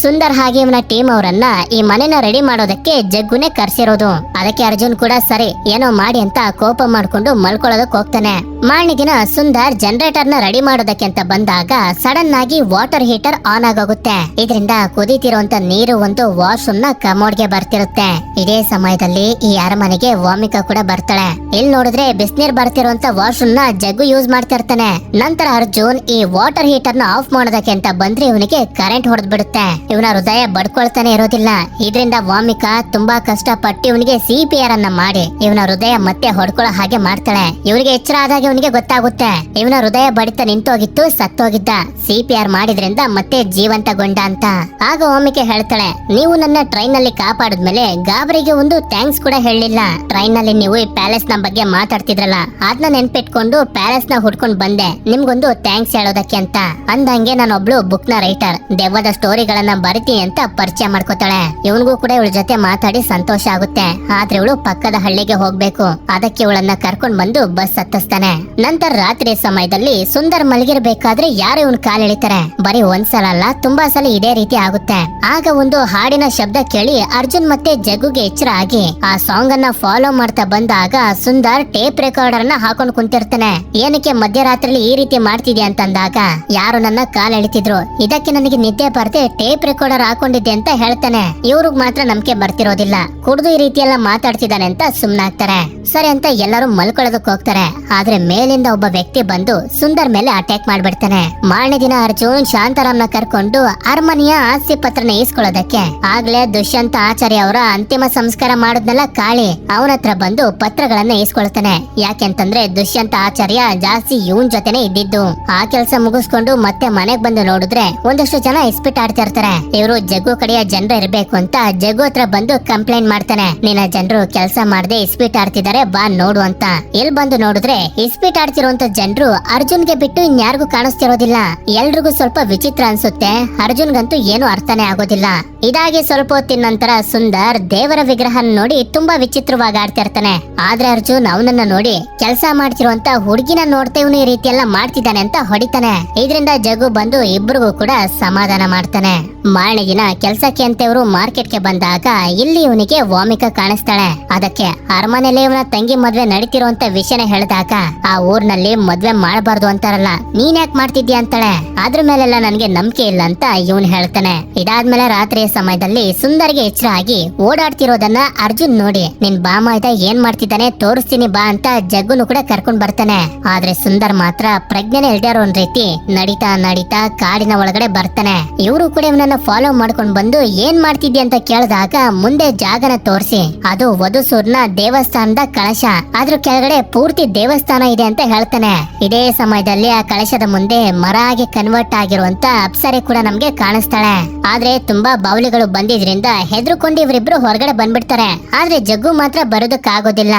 ಸುಂದರ್ ಹಾಗೆ ಇವನ ಟೀಮ್ ಅವರನ್ನ ಈ ಮನೆನ ರೆಡಿ ಮಾಡೋದಕ್ಕೆ ಜಗ್ಗುನೇ ಕರ್ಸಿರೋದು. ಅದಕ್ಕೆ ಅರ್ಜುನ್ ಕೂಡ ಸರಿ ಏನೋ ಮಾಡಿ ಅಂತ ಕೋಪ ಮಾಡ್ಕೊಂಡು ಮಲ್ಕೊಳ್ಳೋದಕ್ ಹೋಗ್ತಾನೆ. ಮಾರನೇ ದಿನ ಸುಂದರ್ ಜನರೇಟರ್ ನ ರೆಡಿ ಮಾಡೋದಕ್ಕೆ ಅಂತ ಬಂದಾಗ ಸಡನ್ ಆಗಿ ವಾಟರ್ ಹೀಟರ್ ಆನ್ ಆಗೋಗುತ್ತೆ. ಇದರಿಂದ ಕುದೀತಿರುವಂತ ನೀರು ಒಂದು ವಾಶ್ರೂಮ್ ನ ಕಮೋಡ್ಗೆ ಬರ್ತಿರುತ್ತೆ. ಇದೇ ಸಮಯದಲ್ಲಿ ಈ ಅರಮನೆಗೆ ವಾಮಿಕಾ ಕೂಡ ಬರ್ತಾಳೆ. ಇಲ್ಲಿ ನೋಡಿದ್ರೆ ಬಿಸಿನೀರ್ ಬರ್ತಿರುವಂತ ವಾಶ್ರೂಮ್ ನ ಜಗ್ಗು ಯೂಸ್ ಮಾಡ್ತಿರ್ತಾನೆ. ನಂತರ ಅರ್ಜುನ್ ಈ ವಾಟರ್ ಹೀಟರ್ ನ ಆಫ್ ಮಾಡೋದಕ್ಕೆ ಅಂತ ಬಂದ್ರೆ ಇವನಿಗೆ ಕರೆಂಟ್ ಹೊಡೆದ್ ಬಿಡುತ್ತೆ. ಇವನ ಹೃದಯ ಬಡ್ಕೊಳ್ತಾನೆ ಇರೋದಿಲ್ಲ. ಇದರಿಂದ ವಾಮಿಕಾ ತುಂಬಾ ಕಷ್ಟಪಟ್ಟು ಇವನಿಗೆ CPR ಅನ್ನ ಮಾಡಿ ಇವನ ಹೃದಯ ಮತ್ತೆ ಹೊಡ್ಕೊಳ್ಳೋ ಹಾಗೆ ಮಾಡ್ತಾಳೆ. ಇವನಿಗೆ ಎಚ್ಚರ ಆದಾಗ ಇವನಿಗೆ ಗೊತ್ತಾಗುತ್ತೆ ಇವನ ಹೃದಯ ಬಡಿತ ನಿಂತೋಗಿತ್ತು, ಸತ್ತೋಗಿದ್ದ. CPR ಮಾಡಿದ್ರಿಂದ ಮತ್ತೆ ಜೀವಂತಗೊಂಡ ಅಂತ. ಆಗ ವಾಮಿಕೆ ಹೇಳ್ತಾಳೆ, ನೀವು ನನ್ನ ಟ್ರೈನ್ ನಲ್ಲಿ ಕಾಪಾಡಿದ್ಮೇಲೆ ಗಾಬರಿಗೆ ಒಂದು ಥ್ಯಾಂಕ್ಸ್ ಕೂಡ ಹೇಳಲಿಲ್ಲ. ಟ್ರೈನ್ ನಲ್ಲಿ ನೀವು ಈ ಪ್ಯಾಲೇಸ್ ನ ಬಗ್ಗೆ ಮಾತಾಡ್ತಿದ್ರಲ್ಲ, ಅದನ್ನ ನೆನ್ಪಿಟ್ಕೊಂಡು ಪ್ಯಾಲೇಸ್ ನ ಹುಡ್ಕೊಂಡ್ ಬಂದೆ ನಿಮ್ಗೊಂದು ಥ್ಯಾಂಕ್ಸ್ ಹೇಳೋದಕ್ಕೆ ಅಂತ. ಅಂದಂಗೆ ನಾನೊಬ್ಳು ಬುಕ್ ನ ರೈಟರ್, ದೆವ್ವದ ಸ್ಟೋರಿಗಳನ್ನ ಬರಿತೀನಿ ಅಂತ ಪರಿಚಯ ಮಾಡ್ಕೋತಾಳೆ. ಇವನಿಗೂ ಕೂಡ ಇವಳ ಜೊತೆ ಮಾತಾಡಿ ಸಂತೋಷ ಆಗುತ್ತೆ. ಆದ್ರೆ ಇವಳು ಪಕ್ಕದ ಹಳ್ಳಿಗೆ ಹೋಗ್ಬೇಕು. ಅದಕ್ಕೆ ಇವಳನ್ನ ಕರ್ಕೊಂಡ್ ಬಂದು ಬಸ್ ಹತ್ತಿಸ್ತಾನೆ. ನಂತರ ರಾತ್ರಿ ಸಮಯದಲ್ಲಿ ಸುಂದರ್ ಮಲಗಿರ್ಬೇಕಾದ್ರೆ ಯಾರು ಇವನ್ ಕಾಲ್ ಎಳಿತಾರೆ. ಬರೀ ಒಂದ್ಸಲ ಅಲ್ಲ, ತುಂಬಾ ಸಲ ಇದೇ ರೀತಿ ಆಗುತ್ತೆ. ಆಗ ಒಂದು ಹಾಡಿನ ಶಬ್ದ ಕೇಳಿ ಅರ್ಜುನ್ ಮತ್ತೆ ಜಗ್ಗುಗೆ ಎಚ್ಚರ ಆಗಿ ಆ ಸಾಂಗ್ ಅನ್ನ ಫಾಲೋ ಮಾಡ್ತಾ ಬಂದಾಗ ಸುಂದರ್ ಟೇಪ್ ರೆಕಾರ್ಡರ್ ನ ಹಾಕೊಂಡ್ ಕುಂತಿರ್ತಾನೆ. ಏನಕ್ಕೆ ಮಧ್ಯರಾತ್ರಿ ಈ ರೀತಿ ಮಾಡ್ತಿದ್ಯಾ ಅಂತಂದಾಗ ಯಾರು ನನ್ನ ಕಾಲ್ ಎಳಿತಿದ್ರು, ಇದಕ್ಕೆ ನನಗೆ ನಿದ್ದೆ ಬರ್ದೆ ಟೇಪ್ ರೆಕಾರ್ಡರ್ ಹಾಕೊಂಡಿದ್ದೆ ಅಂತ ಹೇಳ್ತಾನೆ. ಇವ್ರಿಗ್ ಮಾತ್ರ ನಂಬಿಕೆ ಬರ್ತಿರೋದಿಲ್ಲ. ಕುಡ್ದು ಈ ರೀತಿ ಎಲ್ಲ ಮಾತಾಡ್ತಿದ್ದಾನೆ ಅಂತ ಸುಮ್ನಾಗ್ತಾರೆ. ಸರಿ ಅಂತ ಎಲ್ಲರೂ ಮಲ್ಕೊಳ್ಳೋದಕ್ಕೆ ಹೋಗ್ತಾರೆ. ಆದ್ರೆ ಮೇಲಿಂದ ಒಬ್ಬ ವ್ಯಕ್ತಿ ಬಂದು ಸುಂದರ್ ಮೇಲೆ ಅಟ್ಯಾಕ್ ಮಾಡ್ಬಿಡ್ತಾನೆ. ಮಾರನೇ ದಿನ ಅರ್ಜುನ್ ಶಾಂತಾರಾಮ್ನ ಕರ್ಕೊಂಡು ಅರಮನೆಯ ಆಸ್ತಿ ಪತ್ರನ ಈಸ್ಕೊಳ್ಳೋದಕ್ಕೆ ಆಗ್ಲೇ ದುಷ್ಯಂತ ಆಚಾರ್ಯ ಅವರ ಅಂತಿಮ ಸಂಸ್ಕಾರ ಮಾಡೋದ್ನೆಲ್ಲ ಕಾಳಿ ಅವನ ಹತ್ರ ಬಂದು ಪತ್ರಗಳನ್ನ ಈಸ್ಕೊಳ್ತಾನೆ. ಯಾಕೆಂತಂದ್ರೆ ದುಷ್ಯಂತ ಆಚಾರ್ಯ ಜಾಸ್ತಿ ಇವನ್ ಜೊತೆನೆ ಇದ್ದಿದ್ದು. ಆ ಕೆಲಸ ಮುಗಿಸ್ಕೊಂಡು ಮತ್ತೆ ಮನೆಗ್ ಬಂದು ನೋಡಿದ್ರೆ ಒಂದಷ್ಟು ಜನ ಇಸ್ಪಿಟ್ ಆಡ್ತಿರ್ತಾರೆ. ಇವರು ಜಗ್ಗು ಕಡೆಯ ಜನರು ಇರ್ಬೇಕು ಅಂತ ಜಗ್ಗು ಹತ್ರ ಬಂದು ಕಂಪ್ಲೇಂಟ್ ಮಾಡ್ತಾನೆ. ನಿನ್ನ ಜನರು ಕೆಲಸ ಮಾಡದೆ ಇಸ್ಪಿಟ್ ಆಡ್ತಿದ್ದಾರೆ, ಬಾ ನೋಡು ಅಂತ. ಎಲ್ ಬಂದು ನೋಡಿದ್ರೆ ಇಸ್ಪಿಟ್ ಆಡ್ತಿರುವಂತ ಜನರು ಅರ್ಜುನ್ಗೆ ಬಿಟ್ಟು ಇನ್ಯಾರಿಗೂ ಕಾಣಿಸ್ತಿರೋದಿಲ್ಲ. ಎಲ್ರಿಗೂ ಸ್ವಲ್ಪ ವಿಚಿತ್ರ ಅನ್ಸುತ್ತೆ. ಅರ್ಜುನ್ಗಂತೂ ಏನು ಅರ್ಥನೇ ಆಗೋದಿಲ್ಲ. ಇದಾಗಿ ಸ್ವಲ್ಪ ಹೊತ್ತಿನ ನಂತರ ಸುಂದರ್ ದೇವರ ವಿಗ್ರಹ ನೋಡಿ ತುಂಬಾ ವಿಚಿತ್ರವಾಗಿ ಆಡ್ತಿರ್ತಾನೆ. ಆದ್ರೆ ಅರ್ಜುನ್ ಅವನನ್ನ ನೋಡಿ ಕೆಲಸ ಮಾಡ್ತಿರುವಂತ ಹುಡುಗಿನ ನೋಡ್ತಾ ಇವನು ಈ ರೀತಿ ಎಲ್ಲ ಮಾಡ್ತಿದ್ದಾನೆ ಅಂತ ಹೊಡಿತಾನೆ. ಇದರಿಂದ ಜಗ್ಗು ಬಂದು ಇಬ್ಬರಿಗೂ ಕೂಡ ಸಮಾಧಾನ ಮಾಡ್ತಾನೆ. ಮಾರನೇ ದಿನ ಕೆಲ್ಸಕ್ಕೆ ಅಂತ ಇವರು ಮಾರ್ಕೆಟ್ಗೆ ಬಂದಾಗ ಇಲ್ಲಿ ಇವನಿಗೆ ವಾಮಿಕಾ ಕಾಣಿಸ್ತಾಳೆ. ಅದಕ್ಕೆ ಅರಮನೆಯಲ್ಲಿ ಇವನ ತಂಗಿ ಮದ್ವೆ ನಡೀತಿರುವಂತ ವಿಷಯನ ಹೇಳಿದಾಗ ಆ ಊರ್ನಲ್ಲಿ ಮದ್ವೆ ಮಾಡಬಾರ್ದು ಅಂತಾರಲ್ಲ, ನೀನ್ ಯಾಕೆ ಮಾಡ್ತಿದ್ಯಾ ಅಂತಾಳೆ. ಅದ್ರ ಮೇಲೆಲ್ಲ ನನ್ಗೆ ನಂಬಿಕೆ ಇಲ್ಲ ಅಂತ ಇವನ್ ಹೇಳ್ತಾನೆ. ಇದಾದ್ಮೇಲೆ ರಾತ್ರಿಯ ಸಮಯದಲ್ಲಿ ಸುಂದರ್ಗೆ ಎಚ್ಚರ ಆಗಿ ಓಡಾಡ್ತಿರೋದನ್ನ ಅರ್ಜುನ್ ನೋಡಿ ನಿನ್ ಬಾಮಾಯ್ದ ಏನ್ ಮಾಡ್ತಿದ್ದಾನೆ ತೋರಿಸ್ತೀನಿ ಬಾ ಅಂತ ಜಗ್ಗುನು ಕೂಡ ಕರ್ಕೊಂಡ್ ಬರ್ತಾನೆ. ಆದ್ರೆ ಸುಂದರ್ ಮಾತ್ರ ಪ್ರಜ್ಞೆನೆ ಇಲ್ದಿರೋ ಒಂದ್ ರೀತಿ ನಡೀತಾ ನಡೀತಾ ಕಾಡಿನ ಒಳಗಡೆ ಬರ್ತಾನೆ. ಇವರು ಕೂಡ ಇವನನ್ನ ಫಾಲೋ ಮಾಡ್ಕೊಂಡ್ ಬಂದು ಏನ್ ಮಾಡ್ತಿದ್ಯ ಅಂತ ಕೇಳಿದಾಗ ಮುಂದೆ ಜಾಗನ ತೋರಿಸಿ ಅದು ವಧುಸೂರ್ನ ದೇವಸ್ಥಾನದ ಕಳಶ, ಅದ್ರ ಕೆಳಗಡೆ ಪೂರ್ತಿ ದೇವಸ್ಥಾನ ಇದೆ ಅಂತ ಹೇಳ್ತಾನೆ. ಇದೇ ಸಮಯದಲ್ಲಿ ಆ ಕಳಶದ ಮುಂದೆ ಮರ ಆಗಿ ಕನ್ವರ್ಟ್ ಆಗಿರುವಂತ ಅಪ್ಸರೆ ಕೂಡ ನಮ್ಗೆ ಕಾಣಿಸ್ತಾಳೆ. ಆದ್ರೆ ತುಂಬಾ ಬಾವಲಿಗಳು ಬಂದಿದ್ರಿಂದ ಹೆದರ್ಕೊಂಡು ಇವರಿಬ್ರು ಹೊರಗಡೆ ಬಂದ್ಬಿಡ್ತಾರೆ. ಆದ್ರೆ ಜಗ್ಗು ಮಾತ್ರ ಬರೋದಕ್ಕಾಗೋದಿಲ್ಲ.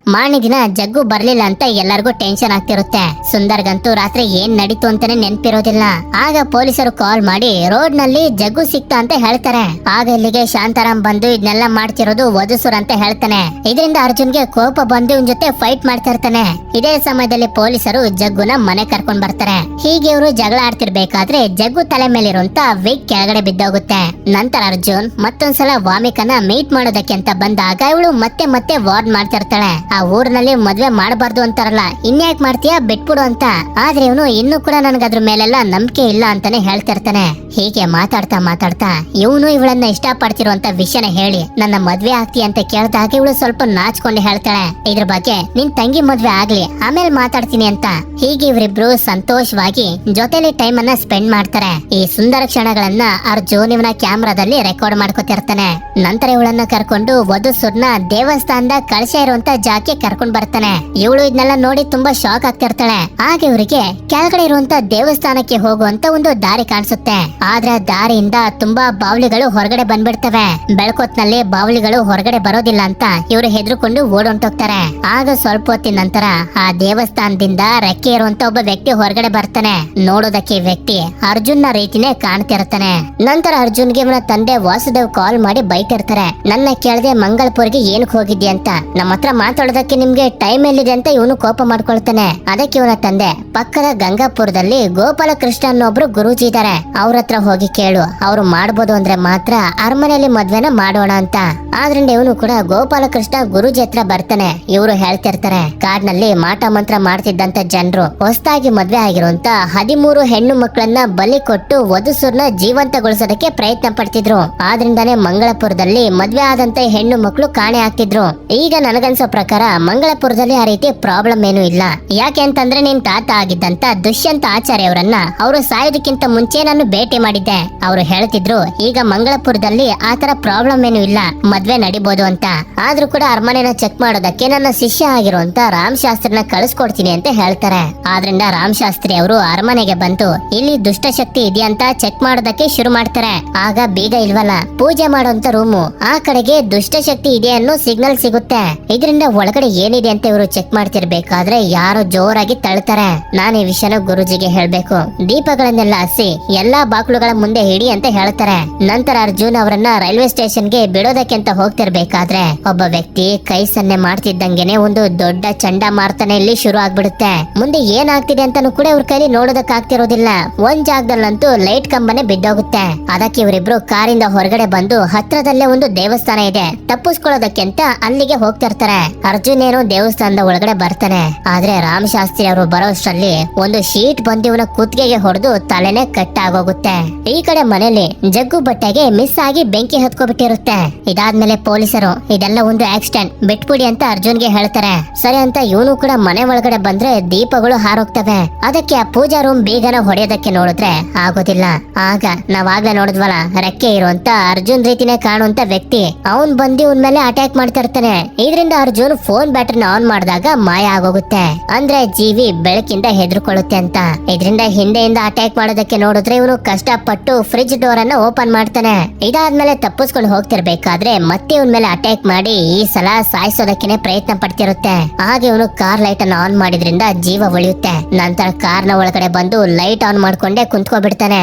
ಮಾರನೇ ದಿನ ಜಗ್ಗು ಬರ್ಲಿಲ್ಲ ಅಂತ ಎಲ್ಲರಿಗೂ ಟೆನ್ಷನ್ ಆಗ್ತಿರುತ್ತೆ. ಸುಂದರ್ಗಂತೂ ರಾತ್ರಿ ಏನ್ ನಡೀತು ಅಂತಾನೆ ನೆನ್ಪಿರೋದಿಲ್ಲ. ಆಗ ಪೊಲೀಸರು ಕಾಲ್ ಮಾಡಿ ರೋಡ್ ನಲ್ಲಿ ಜಗ್ಗು ಸಿಕ್ತಾ ಅಂತ ಹೇಳ್ತಾರೆ. ಆಗ ಇಲ್ಲಿಗೆ ಶಾಂತಾರಾಮ್ ಬಂದು ಇದನ್ನೆಲ್ಲ ಮಾಡ್ತಿರೋದು ವಧುಸುರ್ ಅಂತ ಹೇಳ್ತಾನೆ. ಇದರಿಂದ ಅರ್ಜುನ್ಗೆ ಕೋಪ ಬಂದು ಇವನ್ ಜೊತೆ ಫೈಟ್ ಮಾಡ್ತಾ ಇರ್ತಾನೆ. ಇದೇ ಸಮಯದಲ್ಲಿ ಪೊಲೀಸರು ಜಗ್ಗುನ ಮನೆ ಕರ್ಕೊಂಡ್ ಬರ್ತಾರೆ. ಹೀಗೆ ಇವರು ಜಗಳ ಆಡ್ತಿರ್ಬೇಕಾದ್ರೆ ಜಗ್ಗು ತಲೆ ಮೇಲಿರುವಂತ ವಿಗ್ ಕೆಳಗಡೆ ಬಿದ್ದೋಗುತ್ತೆ. ನಂತರ ಅರ್ಜುನ್ ಮತ್ತೊಂದ್ಸಲ ವಾಮಿಕನ ಮೀಟ್ ಮಾಡೋದಕ್ಕೆ ಅಂತ ಬಂದಾಗ ಇವಳು ಮತ್ತೆ ಮತ್ತೆ ವಾರ್ನ್ ಮಾಡ್ತಿರ್ತಾಳೆ. ಆ ಊರಿನಲ್ಲಿ ಮದ್ವೆ ಮಾಡಬಾರ್ದು ಅಂತಾರಲ್ಲ, ಇನ್ಯಾಕ್ ಮಾಡ್ತೀಯಾ ಬಿಟ್ಬಿಡು ಅಂತ. ಆದ್ರೆ ಇವನು ಇನ್ನು ಕೂಡ ನನ್ಗ ಅದ್ರ ಮೇಲೆಲ್ಲ ನಂಬಿಕೆ ಇಲ್ಲ ಅಂತಾನೆ ಹೇಳ್ತಿರ್ತಾನೆ. ಹೀಗೆ ಮಾತಾಡ್ತಾ ಮಾತಾಡ್ತಾ ಇವನು ಇವಳನ್ನ ಇಷ್ಟ ಪಡ್ತಿರುವಂತ ವಿಷಯನ ಹೇಳಿ ನನ್ನ ಮದ್ವೆ ಆಗ್ತಿ ಅಂತ ಕೇಳಿದಾಗ ಇವಳು ಸ್ವಲ್ಪ ನಾಚ್ಕೊಂಡು ಹೇಳ್ತಾಳೆ, ಇದ್ರ ಬಗ್ಗೆ ನಿನ್ ತಂಗಿ ಮದ್ವೆ ಆಗ್ಲಿ ಆಮೇಲೆ ಮಾತಾಡ್ತೀನಿ ಅಂತ. ಹೀಗೆ ಇವರಿಬ್ರು ಸಂತೋಷವಾಗಿ ಜೊತೆಲಿ ಟೈಮ್ ಅನ್ನ ಸ್ಪೆಂಡ್ ಮಾಡ್ತಾರೆ. ಈ ಸುಂದರ ಕ್ಷಣಗಳನ್ನ ಅರ್ಜುನ್ ಇವನ ಕ್ಯಾಮ್ರಾದಲ್ಲಿ ರೆಕಾರ್ಡ್ ಮಾಡ್ಕೊತಿರ್ತಾನೆ. ನಂತರ ಇವಳನ್ನ ಕರ್ಕೊಂಡು ವಧುಸೂರ್ನ ದೇವಸ್ಥಾನದ ಕಳಶ ಇರುವಂತ ಜಾಗಕ್ಕೆ ಕರ್ಕೊಂಡ್ ಬರ್ತಾನೆ. ಇವಳು ಇದನ್ನೆಲ್ಲ ನೋಡಿ ತುಂಬಾ ಶಾಕ್ ಆಗ್ತಿರ್ತಾಳೆ. ಆಗ ಇವರಿಗೆ ಕೆಳಗಡೆ ಇರುವಂತ ದೇವಸ್ಥಾನಕ್ಕೆ ಹೋಗುವಂತ ಒಂದು ದಾರಿ ಕಾಣಿಸುತ್ತೆ. ಆದ್ರೆ ದಾರಿಯಿಂದ ತುಂಬಾ ಬಾವಲಿಗಳು ಹೊರಗಡೆ ಬಂದ್ಬಿಡ್ತವೆ. ಬೆಳಕೊತ್ನಲ್ಲಿ ಬಾವಲಿಗಳು ಹೊರಗಡೆ ಬರೋದಿಲ್ಲ ಅಂತ ಇವರು ಹೆದರ್ಕೊಂಡು ಓಡೊಂಟೋಗ್ತಾರೆ. ಆಗ ಸ್ವಲ್ಪ ಹೊತ್ತಿನ ನಂತರ ಆ ದೇವಸ್ಥಾನದಿಂದ ರೆಕ್ಕೆ ಇರುವಂತ ಒಬ್ಬ ವ್ಯಕ್ತಿ ಹೊರಗಡೆ ಬರ್ತಾನೆ. ನೋಡೋದಕ್ಕೆ ಈ ವ್ಯಕ್ತಿ ಅರ್ಜುನ್ ನ ರೀತಿನೇ ಕಾಣ್ತಿರ್ತಾನೆ. ನಂತರ ಅರ್ಜುನ್ಗೆ ಇವನ ತಂದೆ ವಾಸುದೇವ್ ಕಾಲ್ ಮಾಡಿ ಬೈತಿರ್ತಾರೆ. ನನ್ನ ಕೇಳದೆ ಮಂಗಳಪುರ್ಗೆ ಏನಕ್ಕೆ ಹೋಗಿದ್ಯಾ ಅಂತ. ನಮ್ಮ ಹತ್ರ ಮಾತಾಡೋದಕ್ಕೆ ನಿಮ್ಗೆ ಟೈಮ್ ಎಲ್ಲಿದೆ ಅಂತ ಇವನು ಕೋಪ ಮಾಡ್ಕೊಳ್ತಾನೆ. ಅದಕ್ಕೆ ಇವನ ತಂದೆ ಪಕ್ಕದ ಗಂಗಾಪುರದಲ್ಲಿ ಗೋಪಾಲ ಕೃಷ್ಣ ಅನ್ನೊಬ್ರು ಗುರೂಜಿ ಇದಾರೆ, ಅವ್ರ ಹತ್ರ ಹೋಗಿ ಕೇಳು, ಅವ್ರು ಮಾಡ್ಬೋದು ಅಂದ್ರೆ ಮಾತ್ರ ಅರಮನೆಯಲ್ಲಿ ಮದ್ವೆನ ಮಾಡೋಣ ಅಂತ. ಆದ್ರಿಂದ ಇವನು ಕೂಡ ಗೋಪಾಲಕೃಷ್ಣ ಗುರುಜಿ ಹತ್ರ ಬರ್ತಾನೆ. ಇವರು ಹೇಳ್ತಿರ್ತಾರೆ, ಕಾಡ್ನಲ್ಲಿ ಮಾಟ ಮಂತ್ರ ಮಾಡ್ತಿದ್ದಂತ ಜನರು ಹೊಸದಾಗಿ ಮದ್ವೆ ಆಗಿರುವಂತ 13 ಹೆಣ್ಣು ಮಕ್ಕಳನ್ನ ಬಲಿ ಕೊಟ್ಟು ವಧುಸೂರ್ನ ಜೀವಂತಗೊಳಿಸೋದಕ್ಕೆ ಪ್ರಯತ್ನ ಪಡ್ತಿದ್ರು. ಆದ್ರಿಂದಾನೇ ಮಂಗಳಪುರದಲ್ಲಿ ಮದ್ವೆ ಆದಂತ ಹೆಣ್ಣು ಮಕ್ಕಳು ಕಾಣೆ ಆಗ್ತಿದ್ರು. ಈಗ ನನಗನ್ಸೋ ಪ್ರಕಾರ ಮಂಗಳಪುರದಲ್ಲಿ ಆ ರೀತಿ ಪ್ರಾಬ್ಲಮ್ ಏನು ಇಲ್ಲ. ಯಾಕೆ ಅಂತಂದ್ರೆ ನಿನ್ ತಾತ ಆಗಿದ್ದಂತ ದುಷ್ಯಂತ ಆಚಾರ್ಯ ಅವರನ್ನ ಅವರು ಸಾಯೋದಕ್ಕಿಂತ ಮುಂಚೆ ನಾನು ಭೇಟಿ ಮಾಡಿದ್ದೆ. ಅವರು ಹೇಳ್ತಿದ್ರು ಈಗ ಮಂಗಳಪುರದಲ್ಲಿ ಆತರ ಪ್ರಾಬ್ಲಮ್ ಏನು ಇಲ್ಲ, ಮದ್ವೆ ನಡಿಬಹುದು ಅಂತ. ಆದ್ರೂ ಕೂಡ ಅರಮನೆನ ಚೆಕ್ ಮಾಡೋದಕ್ಕೆ ನನ್ನ ಶಿಷ್ಯ ಆಗಿರುವಂತ ರಾಮ್ ಶಾಸ್ತ್ರಿನ ಕಳಿಸ್ಕೊಡ್ತೀನಿ ಅಂತ ಹೇಳ್ತಾರೆ. ಆದ್ರಿಂದ ರಾಮ್ ಶಾಸ್ತ್ರಿ ಅವರು ಅರಮನೆಗೆ ಬಂದು ಇಲ್ಲಿ ದುಷ್ಟಶಕ್ತಿ ಇದೆಯಂತ ಚೆಕ್ ಮಾಡೋದಕ್ಕೆ ಶುರು ಮಾಡ್ತಾರೆ. ಆಗ ಬೀಗ ಇಲ್ವಲ್ಲ, ಪೂಜೆ ಮಾಡುವಂತ ರೂಮು ಆ ಕಡೆಗೆ ದುಷ್ಟಶಕ್ತಿ ಇದೆ ಅನ್ನೋ ಸಿಗ್ನಲ್ ಸಿಗುತ್ತೆ. ಇದರಿಂದ ಒಳಗಡೆ ಏನಿದೆ ಅಂತ ಇವರು ಚೆಕ್ ಮಾಡ್ತಿರ್ಬೇಕಾದ್ರೆ ಯಾರೋ ಜೋರಾಗಿ ತಳ್ತಾರೆ. ನಾನು ಈ ವಿಷಯನ ಗುರುಜಿಗೆ ಹೇಳ್ಬೇಕು, ದೀಪಗಳನ್ನೆಲ್ಲ ಹಚ್ಚಿ ಎಲ್ಲಾ ಬಾಕ್ಲುಗಳ ಮುಂದೆ ಹಿಡಿ ಅಂತ ಹೇಳ್ತಾರೆ. ನಂತರ ಅರ್ಜುನ್ ಅವರನ್ನ ರೈಲ್ವೆ ಸ್ಟೇಷನ್ಗೆ ಬಿಡೋದಕ್ಕೆ ಅಂತ ಹೋಗ್ತಿರ್ಬೇಕಾದ್ರೆ ಒಬ್ಬ ವ್ಯಕ್ತಿ ಕೈ ಸನ್ನೆ ಮಾಡ್ತಿದ್ದಂಗೆನೆ ಒಂದು ದೊಡ್ಡ ಚಂಡಮಾರುತನೇ ಇಲ್ಲಿ ಶುರು ಆಗ್ಬಿಡುತ್ತೆ. ಮುಂದೆ ಏನಾಗ್ತಿದೆ ಅಂತಾನು ಕೂಡ ಇವ್ರ ಕೈಲಿ ನೋಡೋದಕ್ ಆಗ್ತಿರೋದಿಲ್ಲ. ಒಂದ್ ಜಾಗದಲ್ಲಂತೂ ಲೈಟ್ ಕಂಬನೆ ಬಿದ್ದೋಗುತ್ತೆ. ಅದಕ್ಕೆ ಇವರಿಬ್ರು ಕಾರಿಂದ ಹೊರಗಡೆ ಬಂದು ಹತ್ರದಲ್ಲೇ ಒಂದು ದೇವಸ್ಥಾನ ಇದೆ, ತಪ್ಪಿಸ್ಕೊಳ್ಳೋದಕ್ಕೆ ಅಂತ ಅಲ್ಲಿಗೆ ಹೋಗ್ತಿರ್ತಾರೆ. ಅರ್ಜುನ್ ಏನೋ ದೇವಸ್ಥಾನದ ಒಳಗಡೆ ಬರ್ತಾನೆ. ಆದ್ರೆ ರಾಮ್ ಶಾಸ್ತ್ರಿ ಅವರು ಬರೋಷ್ಟ್ರಲ್ಲಿ ಒಂದು ಶೀಟ್ ಬಂದು ಇವನ ಕುತ್ತಿಗೆಗೆ ಹೊಡೆದು ತಲೆನೇ ಕಟ್ ಆಗೋಗುತ್ತೆ. ಈ ಕಡೆ ಮನೇಲಿ ಜಗ್ಗು ಬಟ್ಟೆಗೆ ಮಿಸ್ ಆಗಿ ಬೆಂಕಿ ಹತ್ಕೊಬಿಟ್ಟಿರುತ್ತೆ. ಇದಾದ್ಮೇಲೆ ಪೊಲೀಸರು ಇದೆಲ್ಲ ಒಂದು ಆಕ್ಸಿಡೆಂಟ್ ಬಿಟ್ಬಿಡಿ ಅಂತ ಅರ್ಜುನ್ಗೆ ಹೇಳ್ತಾರೆ. ಸರಿ ಅಂತ ಇವನು ಕೂಡ ಮನೆ ಒಳಗಡೆ ಬಂದ್ರೆ ದೀಪಗಳು ಹಾರೋಗ್ತವೆ. ಅದಕ್ಕೆ ಆ ಪೂಜಾ ರೂಮ್ ಬೀಗನ ಹೊಡೆಯೋದಕ್ಕೆ ನೋಡಿದ್ರೆ ಆಗೋದಿಲ್ಲ. ಆಗ ನಾವಾಗ್ಲೇ ನೋಡಿದ್ವಲ್ಲ ರೆಕ್ಕೆ ಇರುವಂತ ಅರ್ಜುನ್ ರೀತಿನೇ ಕಾಣುವಂತ ವ್ಯಕ್ತಿ, ಅವನ್ ಬಂದು ಇವನ್ ಮೇಲೆ ಅಟ್ಯಾಕ್ ಮಾಡ್ತಾ ಇರ್ತಾನೆ. ಇದರಿಂದ ಅರ್ಜುನ್ ಫೋನ್ ಬ್ಯಾಟರಿನ ಆನ್ ಮಾಡಿದಾಗ ಮಾಯ ಆಗೋಗುತ್ತೆ. ಅಂದ್ರೆ ಜೀವಿ ಬೆಳಕಿಂದ ಹೆದರ್ಕೊಳ್ಳುತ್ತೆ ಅಂತ. ಇದರಿಂದ ಹಿಂದೆಯಿಂದ ಅಟ್ಯಾಕ್ ಮಾಡೋದಕ್ಕೆ ನೋಡಿದ್ರೆ ಇವನು ಕಷ್ಟಪಟ್ಟು ಫ್ರಿಡ್ಜ್ ಡೋರ್ ಅನ್ನ ಓಪನ್ ಮಾಡ್ತಾನೆ. ಇದಾದ್ಮೇಲೆ ತಪ್ಪಿಸ್ಕೊಂಡು ಹೋಗ್ತಿರ್ಬೇಕಾದ್ರೆ ಮತ್ತೆ ಇವನ್ ಮೇಲೆ ಅಟ್ಯಾಕ್ ಮಾಡಿ ಈ ಸಲ ಸಾಯಿಸೋದಕ್ಕೆ ಪ್ರಯತ್ನ ಪಡ್ತಿರುತ್ತೆ. ಹಾಗೆ ಇವನು ಕಾರ್ ಲೈಟ್ ಅನ್ನ ಆನ್ ಮಾಡಿದ್ರಿಂದ ಜೀವ ಉಳಿಯುತ್ತೆ. ನಂತರ ಕಾರ್ನ ಒಳಗಡೆ ಬಂದು ಲೈಟ್ ಆನ್ ಮಾಡ್ಕೊಂಡೆ ಕುಂತ್ಕೊಬಿಡ್ತಾನೆ.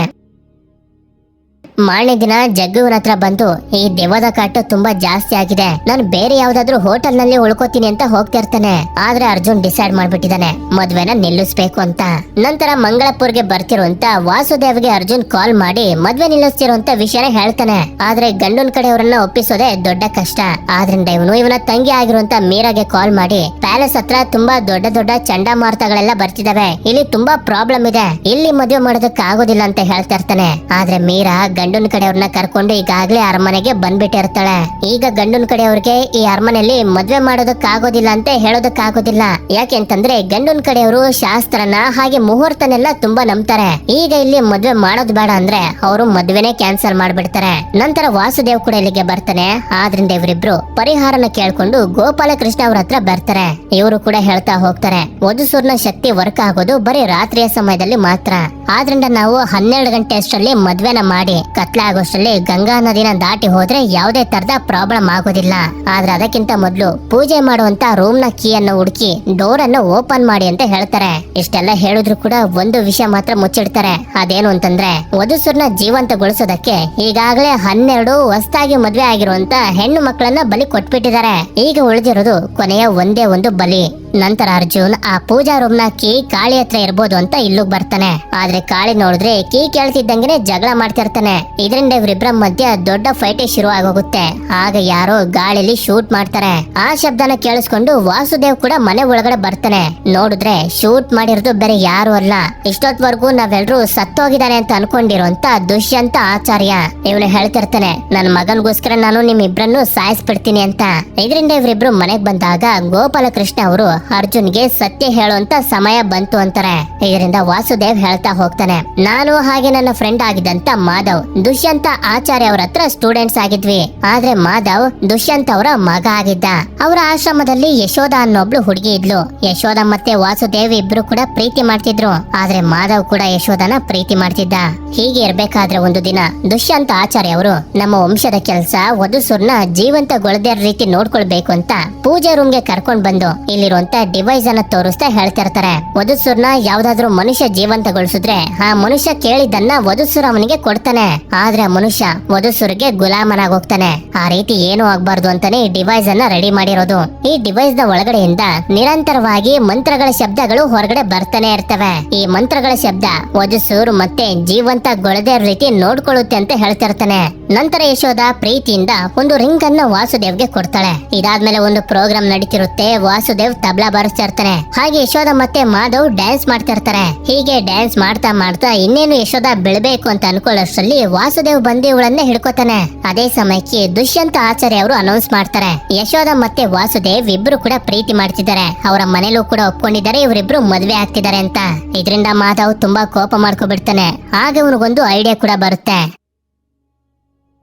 ಮಾರನೇ ದಿನ ಜಗ್ಗುವನ ಹತ್ರ ಬಂದು ಈ ದೆವ್ವದ ಕಾಟ ತುಂಬಾ ಜಾಸ್ತಿ ಆಗಿದೆ, ನಾನು ಬೇರೆ ಯಾವ್ದಾದ್ರು ಹೋಟೆಲ್ ನಲ್ಲಿ ಉಳ್ಕೋತೀನಿ ಅಂತ ಹೋಗ್ತಿರ್ತಾನೆ. ಆದ್ರೆ ಅರ್ಜುನ್ ಡಿಸೈಡ್ ಮಾಡ್ಬಿಟ್ಟಿದ್ದಾನೆ ಮದ್ವೆನ ನಿಲ್ಲಿಸ್ಬೇಕು ಅಂತ. ನಂತರ ಮಂಗಳಪುರ್ಗೆ ಬರ್ತಿರುವಂತ ವಾಸುದೇವ್ಗೆ ಅರ್ಜುನ್ ಕಾಲ್ ಮಾಡಿ ಮದ್ವೆ ನಿಲ್ಲಿಸ್ತಿರುವಂತ ವಿಷಯನ ಹೇಳ್ತಾನೆ. ಆದ್ರೆ ಗಂಡನ್ ಕಡೆಯವರನ್ನ ಒಪ್ಪಿಸೋದೇ ದೊಡ್ಡ ಕಷ್ಟ. ಆದ್ರಿಂದ ಇವನ ತಂಗಿ ಆಗಿರುವಂತ ಮೀರಾಗೆ ಕಾಲ್ ಮಾಡಿ ಪ್ಯಾಲೇಸ್ ಹತ್ರ ತುಂಬಾ ದೊಡ್ಡ ದೊಡ್ಡ ಚಂಡಮಾರುತಗಳೆಲ್ಲ ಬರ್ತಿದಾವೆ, ಇಲ್ಲಿ ತುಂಬಾ ಪ್ರಾಬ್ಲಮ್ ಇದೆ, ಇಲ್ಲಿ ಮದ್ವೆ ಮಾಡೋದಕ್ಕೆ ಆಗೋದಿಲ್ಲ ಅಂತ ಹೇಳ್ತಾ ಇರ್ತಾನೆ. ಆದ್ರೆ ಮೀರಾ ಗಂಡನ ಕಡೆಯವ್ರನ್ನ ಕರ್ಕೊಂಡು ಈಗಾಗ್ಲೇ ಅರಮನೆಗೆ ಬಂದ್ಬಿಟ್ಟಿರ್ತಾಳೆ. ಈಗ ಗಂಡನ ಕಡೆಯವ್ರಿಗೆ ಈ ಅರಮನೆಯಲ್ಲಿ ಮದ್ವೆ ಮಾಡೋದಕ್ಕಾಗೋದಿಲ್ಲ ಅಂತ ಹೇಳೋದಕ್ಕಾಗೋದಿಲ್ಲ. ಯಾಕೆಂತಂದ್ರೆ ಗಂಡನ ಕಡೆಯವರು ಶಾಸ್ತ್ರನ ಹಾಗೆ ಮುಹೂರ್ತನೆಲ್ಲ ತುಂಬಾ ನಂಬ್ತಾರೆ. ಈಗ ಇಲ್ಲಿ ಮದ್ವೆ ಮಾಡೋದ್ ಬೇಡ ಅಂದ್ರೆ ಅವರು ಮದ್ವೆನೆ ಕ್ಯಾನ್ಸಲ್ ಮಾಡ್ಬಿಡ್ತಾರೆ. ನಂತರ ವಾಸುದೇವ್ ಕೂಡ ಇಲ್ಲಿಗೆ ಬರ್ತಾನೆ. ಆದ್ರಿಂದ ಇವರಿಬ್ರು ಪರಿಹಾರನ ಕೇಳ್ಕೊಂಡು ಗೋಪಾಲಕೃಷ್ಣ ಅವ್ರ ಹತ್ರ ಬರ್ತಾರೆ. ಇವರು ಕೂಡ ಹೇಳ್ತಾ ಹೋಗ್ತಾರೆ, ವಧುಸೂರ್ನ ಶಕ್ತಿ ವರ್ಕ್ ಆಗೋದು ಬರೀ ರಾತ್ರಿಯ ಸಮಯದಲ್ಲಿ ಮಾತ್ರ. ಆದ್ರಿಂದ ನಾವು 12 ಗಂಟೆ ಅಷ್ಟರಲ್ಲಿ ಮದ್ವೆನ ಮಾಡಿ ಕತ್ಲೆ ಆಗೋಷ್ಟರಲ್ಲಿ ಗಂಗಾ ನದಿನ ದಾಟಿ ಹೋದ್ರೆ ಯಾವುದೇ ತರದ ಪ್ರಾಬ್ಲಮ್ ಆಗೋದಿಲ್ಲ. ಆದ್ರೆ ಅದಕ್ಕಿಂತ ಮೊದಲು ಪೂಜೆ ಮಾಡುವಂತ ರೂಮ್ ನ ಕೀ ಅನ್ನು ಹುಡುಕಿ ಡೋರ್ ಅನ್ನು ಓಪನ್ ಮಾಡಿ ಅಂತ ಹೇಳ್ತಾರೆ. ಇಷ್ಟೆಲ್ಲ ಹೇಳಿದ್ರು ಕೂಡ ಒಂದು ವಿಷಯ ಮಾತ್ರ ಮುಚ್ಚಿಡ್ತಾರೆ. ಅದೇನು ಅಂತಂದ್ರೆ ವಧುಸೂರ್ನ ಜೀವಂತಗೊಳಿಸೋದಕ್ಕೆ ಈಗಾಗಲೇ 12 ಹೊಸದಾಗಿ ಮದ್ವೆ ಆಗಿರುವಂತ ಹೆಣ್ಣು ಮಕ್ಕಳನ್ನ ಬಲಿ ಕೊಟ್ಬಿಟ್ಟಿದ್ದಾರೆ. ಈಗ ಉಳಿದಿರೋದು ಕೊನೆಯ ಒಂದೇ ಒಂದು ಬಲಿ. ನಂತರ ಅರ್ಜುನ್ ಆ ಪೂಜಾ ರೂಮ್ ನ ಕೀ ಕಾಳಿ ಹತ್ರ ಇರ್ಬೋದು ಅಂತ ಇಲ್ಲಿಗೆ ಬರ್ತಾನೆ. ಆದ್ರೆ ಕಾಳಿ ನೋಡಿದ್ರೆ ಕೀ ಕೇಳ್ತಿದ್ದಂಗೆ ಜಗಳ ಮಾಡ್ತಿರ್ತಾನೆ. ಇದರಿಂದ ಇವರಿಬ್ಬರ ಮಧ್ಯ ದೊಡ್ಡ ಫೈಟ್ ಶುರು ಆಗೋಗುತ್ತೆ. ಆಗ ಯಾರೋ ಗಾಳಿಲಿ ಶೂಟ್ ಮಾಡ್ತಾರೆ. ಆ ಶಬ್ದನ ಕೇಳಿಸ್ಕೊಂಡು ವಾಸುದೇವ್ ಕೂಡ ಮನೆ ಒಳಗಡೆ ಬರ್ತಾನೆ. ನೋಡಿದ್ರೆ ಶೂಟ್ ಮಾಡಿರೋದು ಬೇರೆ ಯಾರು ಅಲ್ಲ, ಇಷ್ಟೊತ್ವರೆಗೂ ನಾವೆಲ್ಲರೂ ಸತ್ತೋಗಿದ್ದಾನೆ ಅಂತ ಅನ್ಕೊಂಡಿರೋಂತ ದುಷ್ಯಂತ ಆಚಾರ್ಯ. ಇವನು ಹೇಳ್ತಿರ್ತಾನೆ, ನನ್ನ ಮಗನ್ಗೋಸ್ಕರ ನಾನು ನಿಮ್ಮಿಬ್ರನ್ನು ಸಾಯಿಸ್ಬಿಡ್ತೀನಿ ಅಂತ. ಇದರಿಂದ ಇವರಿಬ್ರು ಮನೆಗ್ ಬಂದಾಗ ಗೋಪಾಲಕೃಷ್ಣ ಅವರು ಅರ್ಜುನ್ಗೆ ಸತ್ಯ ಹೇಳುವಂತ ಸಮಯ ಬಂತು ಅಂತಾರೆ. ಇದರಿಂದ ವಾಸುದೇವ್ ಹೇಳ್ತಾ ಹೋಗ್ತಾನೆ, ನಾನು ಹಾಗೆ ನನ್ನ ಫ್ರೆಂಡ್ ಆಗಿದ್ದಂತ ಮಾಧವ್ ದುಷ್ಯಂತ ಆಚಾರ್ಯ ಅವರ ಹತ್ರ ಸ್ಟೂಡೆಂಟ್ಸ್ ಆಗಿದ್ವಿ. ಆದ್ರೆ ಮಾಧವ್ ದುಷ್ಯಂತ್ ಅವರ ಮಗ ಆಗಿದ್ದ. ಅವರ ಆಶ್ರಮದಲ್ಲಿ ಯಶೋಧ ಅನ್ನೊಬ್ಳು ಹುಡುಗಿ ಇದ್ಲು. ಯಶೋಧ ಮತ್ತೆ ವಾಸುದೇವ್ ಇಬ್ರು ಕೂಡ ಪ್ರೀತಿ ಮಾಡ್ತಿದ್ರು. ಆದ್ರೆ ಮಾಧವ್ ಕೂಡ ಯಶೋಧನ ಪ್ರೀತಿ ಮಾಡ್ತಿದ್ದ. ಹೀಗೆ ಇರ್ಬೇಕಾದ್ರೆ ಒಂದು ದಿನ ದುಷ್ಯಂತ ಆಚಾರ್ಯ ಅವರು ನಮ್ಮ ವಂಶದ ಕೆಲಸ ವಧುಸೂರ್ನ ಜೀವಂತಗೊಳ್ಳದೇ ರೀತಿ ನೋಡ್ಕೊಳ್ಬೇಕು ಅಂತ ಪೂಜೆ ರೂಮ್ಗೆ ಕರ್ಕೊಂಡ್ ಬಂದು ಇಲ್ಲಿರುವಂತ ಡಿವೈಸ್ ಅನ್ನ ತೋರಿಸ್ತಾ ಹೇಳ್ತಿರ್ತಾರೆ, ವಧುಸೂರ್ನ ಯಾವ್ದಾದ್ರು ಮನುಷ್ಯ ಜೀವಂತಗೊಳಿಸಿದ್ರೆ ಆ ಮನುಷ್ಯ ಕೇಳಿದ್ದನ್ನ ವಧುಸೂರ್ ಅವನಿಗೆ ಕೊಡ್ತಾನೆ. ಆದ್ರೆ ಆ ಮನುಷ್ಯ ವಧುಸೂರ್ಗೆ ಗುಲಾಮನಾಗಿ ಹೋಗ್ತಾನೆ. ಆ ರೀತಿ ಏನು ಆಗ್ಬಾರ್ದು ಅಂತಾನೆ ಈ ಡಿವೈಸ್ ಅನ್ನ ರೆಡಿ ಮಾಡಿರೋದು. ಈ ಡಿವೈಸ್ ನ ಒಳಗಡೆಯಿಂದ ನಿರಂತರವಾಗಿ ಮಂತ್ರಗಳ ಶಬ್ದಗಳು ಹೊರಗಡೆ ಬರ್ತಾನೆ ಇರ್ತವೆ. ಈ ಮಂತ್ರಗಳ ಶಬ್ದ ವಧುಸೂರ್ ಮತ್ತೆ ಜೀವಂತಗೊಳ್ಳದೆ ರೀತಿ ನೋಡ್ಕೊಳ್ಳುತ್ತೆ ಅಂತ ಹೇಳ್ತಿರ್ತಾನೆ. ನಂತರ ಯಶೋಧ ಪ್ರೀತಿಯಿಂದ ಒಂದು ರಿಂಗ್ ಅನ್ನ ವಾಸುದೇವ್ಗೆ ಕೊಡ್ತಾಳೆ. ಇದಾದ್ಮೇಲೆ ಒಂದು ಪ್ರೋಗ್ರಾಮ್ ನಡೀತಿರುತ್ತೆ. ವಾಸುದೇವ್ ತಬ್ಲಾ ಬಾರಿಸ್ತಾ ಇರ್ತಾನೆ. ಹಾಗೆ ಯಶೋಧ ಮತ್ತೆ ಮಾಧವ್ ಡ್ಯಾನ್ಸ್ ಮಾಡ್ತಾ ಇರ್ತಾರೆ. ಹೀಗೆ ಡ್ಯಾನ್ಸ್ ಮಾಡ್ತಾ ಮಾಡ್ತಾ ಇನ್ನೇನು ಯಶೋಧ ಬೆಳಬೇಕು ಅಂತ ಅನ್ಕೊಳ್ಳೋಷ್ಟ್ರಲ್ಲಿ ವಾಸುದೇವ್ ಬಂದು ಇವಳನ್ನೇ ಹಿಡ್ಕೋತಾನೆ. ಅದೇ ಸಮಯಕ್ಕೆ ದುಷ್ಯಂತ ಆಚಾರ್ಯ ಅವರು ಅನೌನ್ಸ್ ಮಾಡ್ತಾರೆ, ಯಶೋಧ ಮತ್ತೆ ವಾಸುದೇವ್ ಇಬ್ರು ಕೂಡ ಪ್ರೀತಿ ಮಾಡ್ತಿದ್ದಾರೆ. ಅವರ ಮನೇಲೂ ಕೂಡ ಒಪ್ಕೊಂಡಿದ್ದಾರೆ, ಇವರಿಬ್ರು ಮದ್ವೆ ಆಗ್ತಿದ್ದಾರೆ ಅಂತ. ಇದರಿಂದ ಮಾಧವ್ ತುಂಬಾ ಕೋಪ ಮಾಡ್ಕೊಬಿಡ್ತಾನೆ. ಆಗ ಇವನಿಗೊಂದು ಐಡಿಯಾ ಕೂಡ ಬರುತ್ತೆ.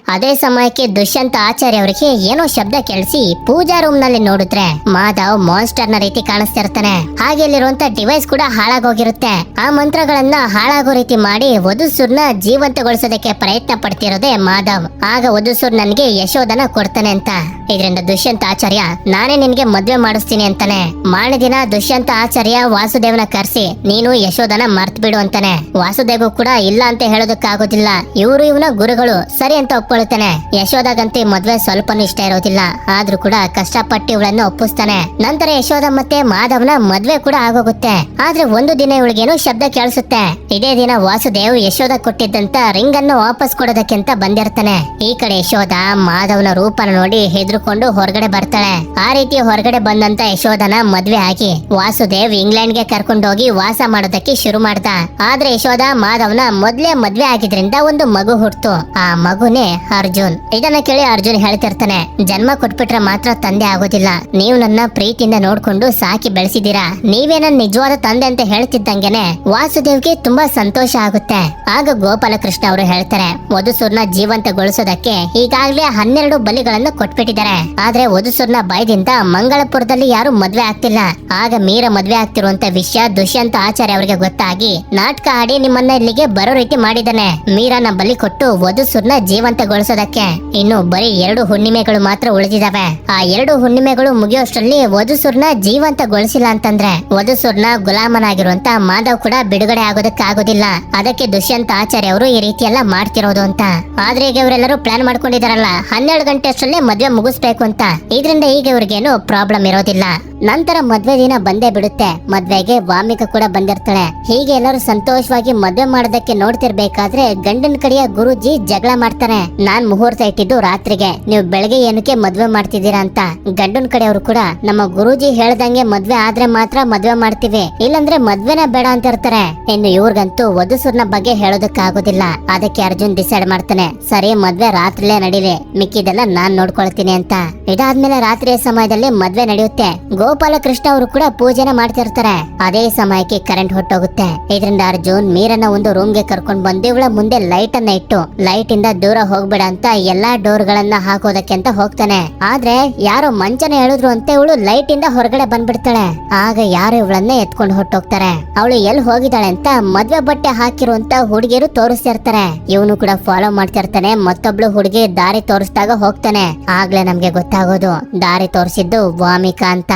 ಅದೇ ಸಮಯಕ್ಕೆ ದುಷ್ಯಂತ ಆಚಾರ್ಯ ಅವರಿಗೆ ಏನೋ ಶಬ್ದ ಕೇಳಿಸಿ ಪೂಜಾ ರೂಮ್ ನಲ್ಲಿ ನೋಡಿದ್ರೆ ಮಾಧವ್ ಮಾನ್ಸ್ಟರ್ ನ ರೀತಿ ಕಾಣಿಸ್ತಿರ್ತಾನೆ. ಹಾಗೆ ಇಲ್ಲಿರುವಂತ ಡಿವೈಸ್ ಕೂಡ ಹಾಳಾಗೋಗಿರುತ್ತೆ. ಆ ಮಂತ್ರಗಳನ್ನ ಹಾಳಾಗೋ ರೀತಿ ಮಾಡಿ ವಧುಸೂರ್ನ ಜೀವಂತಗೊಳಿಸೋದಕ್ಕೆ ಪ್ರಯತ್ನ ಪಡ್ತಿರೋದೇ ಮಾಧವ್. ಆಗ ವಧುಸೂರ್ ನನ್ಗೆ ಯಶೋಧನ ಕೊಡ್ತಾನೆ ಅಂತ. ಇದರಿಂದ ದುಷ್ಯಂತ ಆಚಾರ್ಯ ನಾನೇ ನಿನ್ಗೆ ಮದ್ವೆ ಮಾಡಿಸ್ತೀನಿ ಅಂತಾನೆ. ಮಾರನೇ ದಿನ ದುಷ್ಯಂತ ಆಚಾರ್ಯ ವಾಸುದೇವ್ನ ಕರ್ಸಿ ನೀನು ಯಶೋಧನ ಮರ್ತ್ ಬಿಡು ಅಂತಾನೆ. ವಾಸುದೇವ್ ಕೂಡ ಇಲ್ಲ ಅಂತ ಹೇಳೋದಕ್ಕಾಗೋದಿಲ್ಲ. ಇವರು ಇವನ ಗುರುಗಳು, ಸರಿ ಅಂತ ಒಪ್ಕೊಳ್ತಾನೆ. ಯಶೋಧಾಗಂತೆ ಮದ್ವೆ ಸ್ವಲ್ಪನೂ ಇಷ್ಟ ಇರೋದಿಲ್ಲ. ಆದ್ರೂ ಕೂಡ ಕಷ್ಟಪಟ್ಟು ಇವಳನ್ನ ಒಪ್ಪಿಸ್ತಾನೆ. ನಂತರ ಯಶೋಧ ಮತ್ತೆ ಮಾಧವ್ನ ಮದ್ವೆ ಕೂಡ ಆಗೋಗುತ್ತೆ. ಆದ್ರೆ ಒಂದು ದಿನ ಇವಳಿಗೇನೋ ಶಬ್ದ ಕೇಳಿಸುತ್ತೆ. ಇದೇ ದಿನ ವಾಸುದೇವ್ ಯಶೋಧ ಕೊಟ್ಟಿದ್ದಂತ ರಿಂಗ್ ಅನ್ನು ವಾಪಸ್ ಕೊಡೋದಕ್ಕೆ ಅಂತ ಬಂದಿರ್ತಾನೆ. ಈ ಕಡೆ ಯಶೋಧ ಮಾಧವ್ನ ರೂಪನ ನೋಡಿ ಹೆದರ್ಕೊಂಡು ಹೊರಗಡೆ ಬರ್ತಾಳೆ. ಆ ರೀತಿ ಹೊರಗಡೆ ಬಂದಂತ ಯಶೋಧನ ಮದ್ವೆ ಆಗಿ ವಾಸುದೇವ್ ಇಂಗ್ಲೆಂಡ್ ಗೆ ಕರ್ಕೊಂಡೋಗಿ ವಾಸ ಮಾಡೋದಕ್ಕೆ ಶುರು ಮಾಡ್ದ. ಆದ್ರೆ ಯಶೋಧ ಮಾಧವ್ನ ಮೊದ್ಲೇ ಮದ್ವೆ ಆಗಿದ್ರಿಂದ ಒಂದು ಮಗು ಹುಡ್ತು. ಆ ಮಗುನೇ ಅರ್ಜುನ್. ಇದನ್ನ ಕೇಳಿ ಅರ್ಜುನ್ ಹೇಳ್ತಿರ್ತಾನೆ, ಜನ್ಮ ಕೊಟ್ಬಿಟ್ರೆ ಮಾತ್ರ ತಂದೆ ಆಗೋದಿಲ್ಲ. ನೀವು ನನ್ನ ಪ್ರೀತಿಯಿಂದ ನೋಡ್ಕೊಂಡು ಸಾಕಿ ಬೆಳೆಸಿದೀರಾ. ನೀವೇ ನನ್ನ ನಿಜವಾದ ತಂದೆ ಅಂತ ಹೇಳ್ತಿದ್ದಂಗೆನೆ ವಾಸುದೇವ್ಗೆ ತುಂಬಾ ಸಂತೋಷ ಆಗುತ್ತೆ. ಆಗ ಗೋಪಾಲಕೃಷ್ಣ ಅವರು ಹೇಳ್ತಾರೆ, ವಧುಸೂರ್ನ ಜೀವಂತಗೊಳಿಸೋದಕ್ಕೆ ಈಗಾಗಲೇ 12 ಬಲಿಗಳನ್ನು ಕೊಟ್ಬಿಟ್ಟಿದ್ದಾರೆ. ಆದ್ರೆ ವಧುಸೂರ್ನ ಭಯದಿಂದ ಮಂಗಳಪುರದಲ್ಲಿ ಯಾರು ಮದ್ವೆ ಆಗ್ತಿಲ್ಲ. ಆಗ ಮೀರ ಮದ್ವೆ ಆಗ್ತಿರುವಂತ ವಿಷಯ ದುಷ್ಯಂತ ಆಚಾರ್ಯ ಅವರಿಗೆ ಗೊತ್ತಾಗಿ ನಾಟಕ ಆಡಿ ನಿಮ್ಮನ್ನ ಇಲ್ಲಿಗೆ ಬರೋ ರೀತಿ ಮಾಡಿದ್ದಾನೆ. ಮೀರನ ಬಲಿ ಕೊಟ್ಟು ವಧುಸೂರ್ನ ಜೀವಂತಗೊಳಿಸೋದಕ್ಕೆ ಇನ್ನು ಬರೀ 2 ಹುಣ್ಣಿಮೆಗಳು ಮಾತ್ರ ಉಳಿದಿದಾವೆ. ಆ 2 ಹುಣ್ಣಿಮೆಗಳು ಮುಗಿಯೋಷ್ಟ್ರಲ್ಲಿ ವಧುಸೂರ್ನ ಜೀವಂತಗೊಳಿಸಿಲ್ಲ ಅಂತಂದ್ರೆ ವಧುಸೂರ್ನ ಗುಲಾಮನಾಗಿರುವಂತ ಮಾಧವ್ ಕೂಡ ಬಿಡುಗಡೆ ಆಗೋದಕ್ಕಾಗೋದಿಲ್ಲ. ಅದಕ್ಕೆ ದುಷ್ಯಂತ ಆಚಾರ್ಯ ಅವರು ಈ ರೀತಿ ಎಲ್ಲ ಮಾಡ್ತಿರೋದು ಅಂತ. ಆದ್ರೆ ಈಗ ಇವರೆಲ್ಲರೂ ಪ್ಲಾನ್ ಮಾಡ್ಕೊಂಡಿದಾರಲ್ಲ 12 ಗಂಟೆ ಅಷ್ಟರಲ್ಲೇ ಮದ್ವೆ ಮುಗಿಸ್ಬೇಕು ಅಂತ. ಇದರಿಂದ ಈಗ ಇವ್ರಿಗೇನು ಪ್ರಾಬ್ಲಮ್ ಇರೋದಿಲ್ಲ. ನಂತರ ಮದ್ವೆ ದಿನ ಬಂದೇ ಬಿಡುತ್ತೆ. ಮದ್ವೆಗೆ ವಾಮಿಕ ಕೂಡ ಬಂದಿರ್ತಾಳೆ. ಹೀಗೆ ಎಲ್ಲರೂ ಸಂತೋಷವಾಗಿ ಮದ್ವೆ ಮಾಡೋದಕ್ಕೆ ನೋಡ್ತಿರ್ಬೇಕಾದ್ರೆ ಗಂಡನ ಕಡೆಯ ಗುರುಜಿ ಜಗಳ ಮಾಡ್ತಾರೆ. ನಾನ್ ಮುಹೂರ್ತ ಇಟ್ಟಿದ್ದು ರಾತ್ರಿಗೆ, ನೀವು ಬೆಳಗ್ಗೆ ಏನಕ್ಕೆ ಮದ್ವೆ ಮಾಡ್ತಿದ್ದೀರಾ ಅಂತ. ಗಂಡನ ಕಡೆಯವರು ಕೂಡ ನಮ್ಮ ಗುರೂಜಿ ಹೇಳ್ದಂಗೆ ಮದ್ವೆ ಆದ್ರೆ ಮಾತ್ರ ಮದ್ವೆ ಮಾಡ್ತೀವಿ, ಇಲ್ಲಂದ್ರೆ ಮದ್ವೆನ ಬೇಡ ಅಂತ ಇರ್ತಾರೆ. ಇನ್ನು ಇವ್ರಿಗಂತೂ ವಧುಸೂರ್ನ ಬಗ್ಗೆ ಹೇಳೋದಕ್ಕಾಗೋದಿಲ್ಲ. ಅದಕ್ಕೆ ಅರ್ಜುನ್ ಡಿಸೈಡ್ ಮಾಡ್ತಾನೆ, ಸರಿ ಮದ್ವೆ ರಾತ್ರಿಲೇ ನಡೀಲಿ, ಮಿಕ್ಕಿದೆಲ್ಲ ನಾನ್ ನೋಡ್ಕೊಳ್ತೀನಿ ಅಂತ. ಇದಾದ್ಮೇಲೆ ರಾತ್ರಿಯ ಸಮಯದಲ್ಲಿ ಮದ್ವೆ ನಡೆಯುತ್ತೆ. ಗೋಪಾಲಕೃಷ್ಣ ಅವರು ಕೂಡ ಪೂಜೆನ ಮಾಡ್ತಿರ್ತಾರೆ. ಅದೇ ಸಮಯಕ್ಕೆ ಕರೆಂಟ್ ಹೊಟ್ಟೋಗುತ್ತೆ. ಇದರಿಂದ ಅರ್ಜುನ್ ಮೀರನ್ನ ಒಂದು ರೂಮ್ ಗೆ ಕರ್ಕೊಂಡ್ ಬಂದು ಇವಳ ಮುಂದೆ ಲೈಟ್ ಅನ್ನ ಇಟ್ಟು ಲೈಟ್ ಇಂದ ದೂರ ಹೋಗ್ಬೇಡ ಅಂತ ಎಲ್ಲಾ ಡೋರ್ ಗಳನ್ನ ಹಾಕೋದಕ್ಕೆ ಅಂತ ಹೋಗ್ತಾನೆ. ಆದ್ರೆ ಯಾರೋ ಮಂಚನ ಹೇಳಿದ್ರು ಅಂತ ಇವಳು ಲೈಟ್ ಇಂದ ಹೊರಗಡೆ ಬಂದ್ಬಿಡ್ತಾಳೆ. ಆಗ ಯಾರು ಇವಳನ್ನ ಎತ್ಕೊಂಡು ಹೊಟ್ಟೋಗ್ತಾರೆ. ಅವಳು ಎಲ್ಲಿ ಹೋಗಿದ್ದಾಳೆ ಅಂತ ಮದ್ವೆ ಬಟ್ಟೆ ಹಾಕಿರುವಂತ ಹುಡುಗಿಯರು ತೋರಿಸ್ತಿರ್ತಾರೆ. ಇವನು ಕೂಡ ಫಾಲೋ ಮಾಡ್ತಿರ್ತಾನೆ. ಮತ್ತೊಬ್ಳು ಹುಡುಗಿ ದಾರಿ ತೋರಿಸಿದಾಗ ಹೋಗ್ತಾನೆ. ಆಗ್ಲೇ ನಮ್ಗೆ ಗೊತ್ತಾಗೋದು ದಾರಿ ತೋರಿಸಿದ್ದು ವಾಮಿಕಾ ಅಂತ.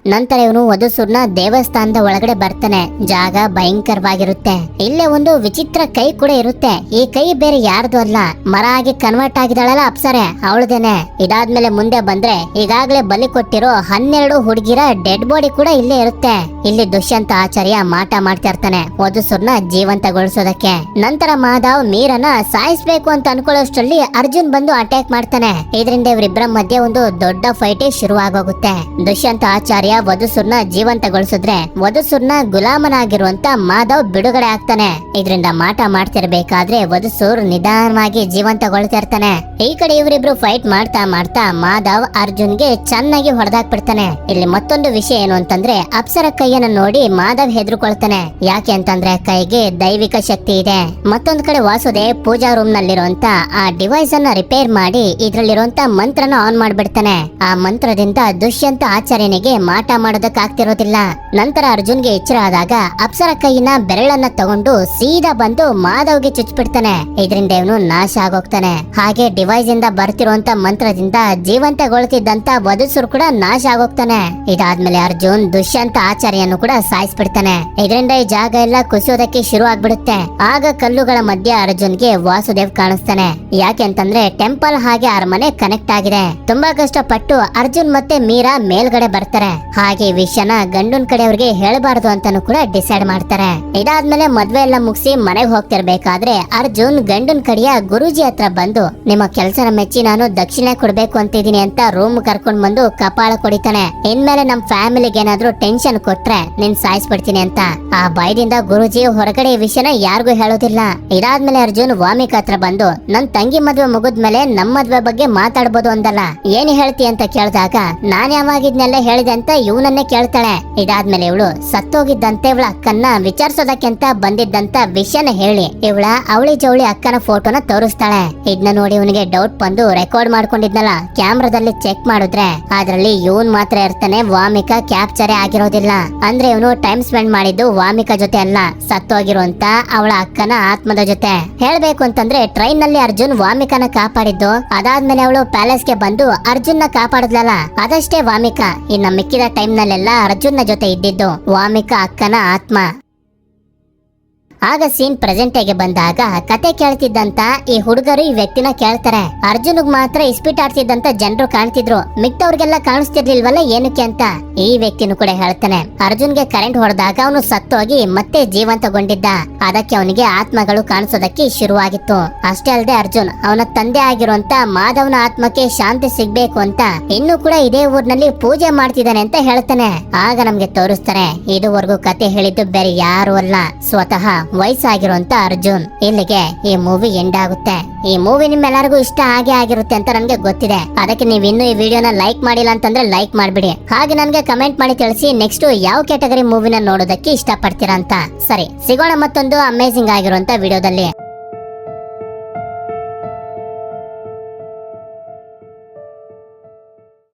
ನಂತರ ಇವನು ವಧುಸೂರ್ನ ದೇವಸ್ಥಾನದ ಒಳಗಡೆ ಬರ್ತಾನೆ. ಜಾಗ ಭಯಂಕರವಾಗಿರುತ್ತೆ. ಇಲ್ಲೇ ಒಂದು ವಿಚಿತ್ರ ಕೈ ಕೂಡ ಇರುತ್ತೆ. ಈ ಕೈ ಬೇರೆ ಯಾರ್ದು ಅಲ್ಲ, ಮರ ಆಗಿ ಕನ್ವರ್ಟ್ ಆಗಿದ್ದಾಳಲ್ಲ ಅಪ್ಸರೆ, ಅವಳದೇನೆ. ಇದಾದ್ಮೇಲೆ ಮುಂದೆ ಬಂದ್ರೆ ಈಗಾಗ್ಲೇ ಬಲಿ ಕೊಟ್ಟಿರೋ 12 ಹುಡುಗಿರ ಡೆಡ್ ಬಾಡಿ ಕೂಡ ಇಲ್ಲೇ ಇರುತ್ತೆ. ಇಲ್ಲಿ ದುಷ್ಯಂತ ಆಚಾರ್ಯ ಮಾಟ ಮಾಡ್ತಾ ಇರ್ತಾನೆ ವಧುಸೂರ್ನ ಜೀವಂತಗೊಳಿಸೋದಕ್ಕೆ. ನಂತರ ಮಾಧವ್ ಮೀರನ ಸಾಯಿಸ್ಬೇಕು ಅಂತ ಅನ್ಕೊಳ್ಳೋಷ್ಟ್ರಲ್ಲಿ ಅರ್ಜುನ್ ಬಂದು ಅಟ್ಯಾಕ್ ಮಾಡ್ತಾನೆ. ಇದರಿಂದ ಇವರಿಬ್ಬರ ಮಧ್ಯೆ ಒಂದು ದೊಡ್ಡ ಫೈಟ್ ಶುರು ಆಗೋಗುತ್ತೆ. ದುಷ್ಯಂತ ಆಚಾರ್ಯ ವಧುಸೂರ್ನ ಜೀವಂತಗೊಳಿಸಿದ್ರೆ ವಧುಸೂರ್ನ ಗುಲಾಮನಾಗಿರುವಂತ ಮಾಧವ್ ಬಿಡುಗಡೆ ಆಗ್ತಾನೆ. ಇದರಿಂದ ಮಾಟ ಮಾಡ್ತಿರ್ಬೇಕಾದ್ರೆ ವಧುಸೂರ್ ನಿಧಾನವಾಗಿ ಜೀವಂತಗೊಳ್ತಾ ಇರ್ತಾನೆ. ಈ ಕಡೆ ಇವರಿಬ್ರು ಫೈಟ್ ಮಾಡ್ತಾ ಮಾಡ್ತಾ ಮಾಧವ್ ಅರ್ಜುನ್ಗೆ ಚೆನ್ನಾಗಿ ಹೊಡೆದಾಕ್ಬಿಡ್ತಾನೆ. ಇಲ್ಲಿ ಮತ್ತೊಂದು ವಿಷಯ ಏನು ಅಂತಂದ್ರೆ ಅಪ್ಸರ ಕೈಯನ್ನ ನೋಡಿ ಮಾಧವ್ ಹೆದರ್ಕೊಳ್ತಾನೆ. ಯಾಕೆ ಅಂತಂದ್ರೆ ಕೈಗೆ ದೈವಿಕ ಶಕ್ತಿ ಇದೆ. ಮತ್ತೊಂದ್ ಕಡೆ ವಾಸುದೇವ್ ಪೂಜಾ ರೂಮ್ ನಲ್ಲಿರುವಂತ ಆ ಡಿವೈಸ್ ಅನ್ನ ರಿಪೇರ್ ಮಾಡಿ ಇದ್ರಲ್ಲಿರುವಂತ ಮಂತ್ರನ ಆನ್ ಮಾಡ್ಬಿಡ್ತಾನೆ. ಆ ಮಂತ್ರದಿಂದ ದುಷ್ಯಂತ ಆಚಾರ್ಯನಿಗೆ ಮಾಟ ಆಟ ಮಾಡೋದಕ್ ಆಗ್ತಿರೋದಿಲ್ಲ. ನಂತರ ಅರ್ಜುನ್ಗೆ ಎಚ್ಚರ ಆದಾಗ ಅಪ್ಸರ ಕೈಯಿನ ಬೆರಳನ್ನ ತಗೊಂಡು ಸೀದಾ ಬಂದು ಮಾಧವ್ಗೆ ಚುಚ್ಬಿಡ್ತಾನೆ. ಇದರಿಂದ ಇವನು ನಾಶ ಆಗೋಗ್ತಾನೆ. ಹಾಗೆ ಡಿವೈಸ್ ಇಂದ ಬರ್ತಿರುವಂತ ಮಂತ್ರದಿಂದ ಜೀವಂತಗೊಳ್ತಿದ್ದಂತ ವಧುಸರು ಕೂಡ ನಾಶ ಆಗೋಗ್ತಾನೆ. ಇದಾದ್ಮೇಲೆ ಅರ್ಜುನ್ ದುಷ್ಯಂತ ಆಚಾರ್ಯನ್ನು ಕೂಡ ಸಾಯಿಸ್ಬಿಡ್ತಾನೆ. ಇದರಿಂದ ಈ ಜಾಗ ಎಲ್ಲ ಕುಸಿಯೋದಕ್ಕೆ ಶುರು ಆಗ್ಬಿಡುತ್ತೆ. ಆಗ ಕಲ್ಲುಗಳ ಮಧ್ಯೆ ಅರ್ಜುನ್ಗೆ ವಾಸುದೇವ್ ಕಾಣಿಸ್ತಾನೆ. ಯಾಕೆಂತಂದ್ರೆ ಟೆಂಪಲ್ ಹಾಗೆ ಅರಮನೆ ಕನೆಕ್ಟ್ ಆಗಿದೆ. ತುಂಬಾ ಕಷ್ಟಪಟ್ಟು ಅರ್ಜುನ್ ಮತ್ತೆ ಮೀರಾ ಮೇಲ್ಗಡೆ ಬರ್ತಾರೆ. ಹಾಗೆ ಈ ವಿಷಯನ ಗಂಡನ್ ಕಡೆಯವ್ರಿಗೆ ಹೇಳಬಾರದು ಅಂತಾನು ಕೂಡ ಡಿಸೈಡ್ ಮಾಡ್ತಾರೆ. ಇದಾದ್ಮೇಲೆ ಮದ್ವೆ ಎಲ್ಲ ಮುಗಿಸಿ ಮನೆಗೆ ಹೋಗ್ತಿರ್ಬೇಕಾದ್ರೆ ಅರ್ಜುನ್ ಗಂಡನ್ ಕಡೆಯ ಗುರೂಜಿ ಹತ್ರ ಬಂದು ನಿಮ್ಮ ಕೆಲ್ಸನ ಮೆಚ್ಚಿ ನಾನು ದಕ್ಷಿಣೆ ಕೊಡ್ಬೇಕು ಅಂತಿದೀನಿ ಅಂತ ರೂಮ್ ಕರ್ಕೊಂಡ್ ಬಂದು ಕಪಾಳ ಕೊಡಿತಾನೆ. ಇನ್ಮೇಲೆ ನಮ್ ಫ್ಯಾಮಿಲಿಗೆ ಏನಾದ್ರೂ ಟೆನ್ಷನ್ ಕೊಟ್ರೆ ನಿನ್ ಸಾಯಿಸ್ಬಿಡ್ತೀನಿ ಅಂತ. ಆ ಭಯದಿಂದ ಗುರೂಜಿ ಹೊರಗಡೆ ಈ ವಿಷಯನ ಯಾರಿಗೂ ಹೇಳೋದಿಲ್ಲ. ಇದಾದ್ಮೇಲೆ ಅರ್ಜುನ್ ವಾಮಿಕ ಹತ್ರ ಬಂದು ನನ್ ತಂಗಿ ಮದ್ವೆ ಮುಗಿದ್ಮೇಲೆ ನಮ್ ಮದ್ವೆ ಬಗ್ಗೆ ಮಾತಾಡ್ಬೋದು ಅಂದಲ್ಲ, ಏನ್ ಹೇಳ್ತಿ ಅಂತ ಕೇಳಿದಾಗ ನಾನ್ ಯಾವಾಗಿದ್ನೆಲ್ಲ ಹೇಳಿದೆ ಅಂತ ಇವನನ್ನೇ ಕೇಳ್ತಾಳೆ. ಇದಾದ್ಮೇಲೆ ಇವಳು ಸತ್ತೋಗಿದ್ದಂತೆ ಇವಳ ಅಕ್ಕನ್ನ ವಿಚಾರಿಸೋದಕ್ಕೆ ಅಂತ ಬಂದಿದ್ದಂತ ವಿಷಯನ ಹೇಳಿ ಇವಳ ಅವಳಿ ಜವಳಿ ಅಕ್ಕನ ಫೋಟೋನ ತೋರಿಸ್ತಾಳೆ. ಇದನ್ನ ನೋಡಿ ಇವನಿಗೆ ಡೌಟ್ ಬಂದು ರೆಕಾರ್ಡ್ ಮಾಡ್ಕೊಂಡಿದ್ನಲ್ಲ ಕ್ಯಾಮ್ರಾದಲ್ಲಿ ಚೆಕ್ ಮಾಡಿದ್ರೆ ಅದ್ರಲ್ಲಿ ಇವನ್ ಮಾತ್ರ ಇರ್ತಾನೆ, ವಾಮಿಕಾ ಕ್ಯಾಪ್ಚರೇ ಆಗಿರೋದಿಲ್ಲ. ಅಂದ್ರೆ ಇವನು ಟೈಮ್ ಸ್ಪೆಂಡ್ ಮಾಡಿದ್ದು ವಾಮಿಕಾ ಜೊತೆ ಅಲ್ಲ, ಸತ್ತೋಗಿರುವಂತ ಅವಳ ಅಕ್ಕನ ಆತ್ಮದ ಜೊತೆ. ಹೇಳ್ಬೇಕು ಅಂತಂದ್ರೆ ಟ್ರೈನ್ ನಲ್ಲಿ ಅರ್ಜುನ್ ವಾಮಿಕಾನ ಕಾಪಾಡಿದ್ದು, ಅದಾದ್ಮೇಲೆ ಅವಳು ಪ್ಯಾಲೇಸ್ ಗೆ ಬಂದು ಅರ್ಜುನ್ ನ ಕಾಪಾಡಿದ್ಲಲ್ಲ ಅದಷ್ಟೇ ವಾಮಿಕಾ. ಇನ್ನ ಮಿಕ್ಕಿದ ಟೈಮ್ ನಲ್ಲೆಲ್ಲ ಅರ್ಜುನ್ ನ ಜೊತೆ ಇದ್ದಿದ್ದು ವಾಮಿಕಾ ಅಕ್ಕನ ಆತ್ಮ. ಆಗ ಸೀನ್ ಪ್ರೆಸೆಂಟೇಗೆ ಬಂದಾಗ ಕತೆ ಕೇಳ್ತಿದ್ದಂತ ಈ ಹುಡುಗರು ಈ ವ್ಯಕ್ತಿನ ಕೇಳ್ತಾರೆ. ಅರ್ಜುನ್ಗ್ ಮಾತ್ರ ಇಸ್ಪಿಟ್ ಆಡ್ತಿದ್ದಂತ ಜನರು ಕಾಣ್ತಿದ್ರು, ಮಿಕ್ತವ್ರಿಗೆಲ್ಲ ಕಾಣಿಸ್ತಿರ್ಲಿಲ್ವಲ್ಲ ಏನಕ್ಕೆ ಅಂತ. ಈ ವ್ಯಕ್ತಿನೂ ಕೂಡ ಹೇಳ್ತಾನೆ ಅರ್ಜುನ್ಗೆ ಕರೆಂಟ್ ಹೊಡೆದಾಗ ಅವನು ಸತ್ತೋಗಿ ಮತ್ತೆ ಜೀವಂತಗೊಂಡಿದ್ದ, ಅದಕ್ಕೆ ಅವನಿಗೆ ಆತ್ಮಗಳು ಕಾಣಿಸೋದಕ್ಕೆ ಶುರುವಾಗಿತ್ತು. ಅಷ್ಟೇ ಅಲ್ಲದೆ ಅರ್ಜುನ್ ಅವನ ತಂದೆ ಆಗಿರುವಂತ ಮಾಧವನ ಆತ್ಮಕ್ಕೆ ಶಾಂತಿ ಸಿಗ್ಬೇಕು ಅಂತ ಇನ್ನೂ ಕೂಡ ಇದೇ ಊರ್ನಲ್ಲಿ ಪೂಜೆ ಮಾಡ್ತಿದ್ದಾನೆ ಅಂತ ಹೇಳ್ತಾನೆ. ಆಗ ನಮ್ಗೆ ತೋರಿಸ್ತಾರೆ ಇದುವರೆಗೂ ಕತೆ ಹೇಳಿದ್ದು ಬೇರೆ ಯಾರು ಅಲ್ಲ, ಸ್ವತಃ ವಯಸ್ಸಾಗಿರುವಂತ ಅರ್ಜುನ್. ಇಲ್ಲಿಗೆ ಈ ಮೂವಿ ಎಂಡ್ ಆಗುತ್ತೆ. ಈ ಮೂವಿ ನಿಮ್ಮೆಲ್ಲರಿಗೂ ಇಷ್ಟ ಆಗೇ ಆಗಿರುತ್ತೆ ಅಂತ ನನ್ಗೆ ಗೊತ್ತಿದೆ. ಅದಕ್ಕೆ ನೀವು ಇನ್ನೂ ಈ ವಿಡಿಯೋನ ಲೈಕ್ ಮಾಡಿಲ್ಲ ಅಂತಂದ್ರೆ ಲೈಕ್ ಮಾಡ್ಬಿಡಿ. ಹಾಗೆ ನನ್ಗೆ ಕಮೆಂಟ್ ಮಾಡಿ ತಿಳಿಸಿ ನೆಕ್ಸ್ಟ್ ಯಾವ ಕ್ಯಾಟಗರಿ ಮೂವಿನ ನೋಡೋದಕ್ಕೆ ಇಷ್ಟ ಪಡ್ತೀರಾ ಅಂತ. ಸರಿ, ಸಿಗೋಣ ಮತ್ತೊಂದು ಅಮೇಜಿಂಗ್ ಆಗಿರುವಂತ ವಿಡಿಯೋದಲ್ಲಿ.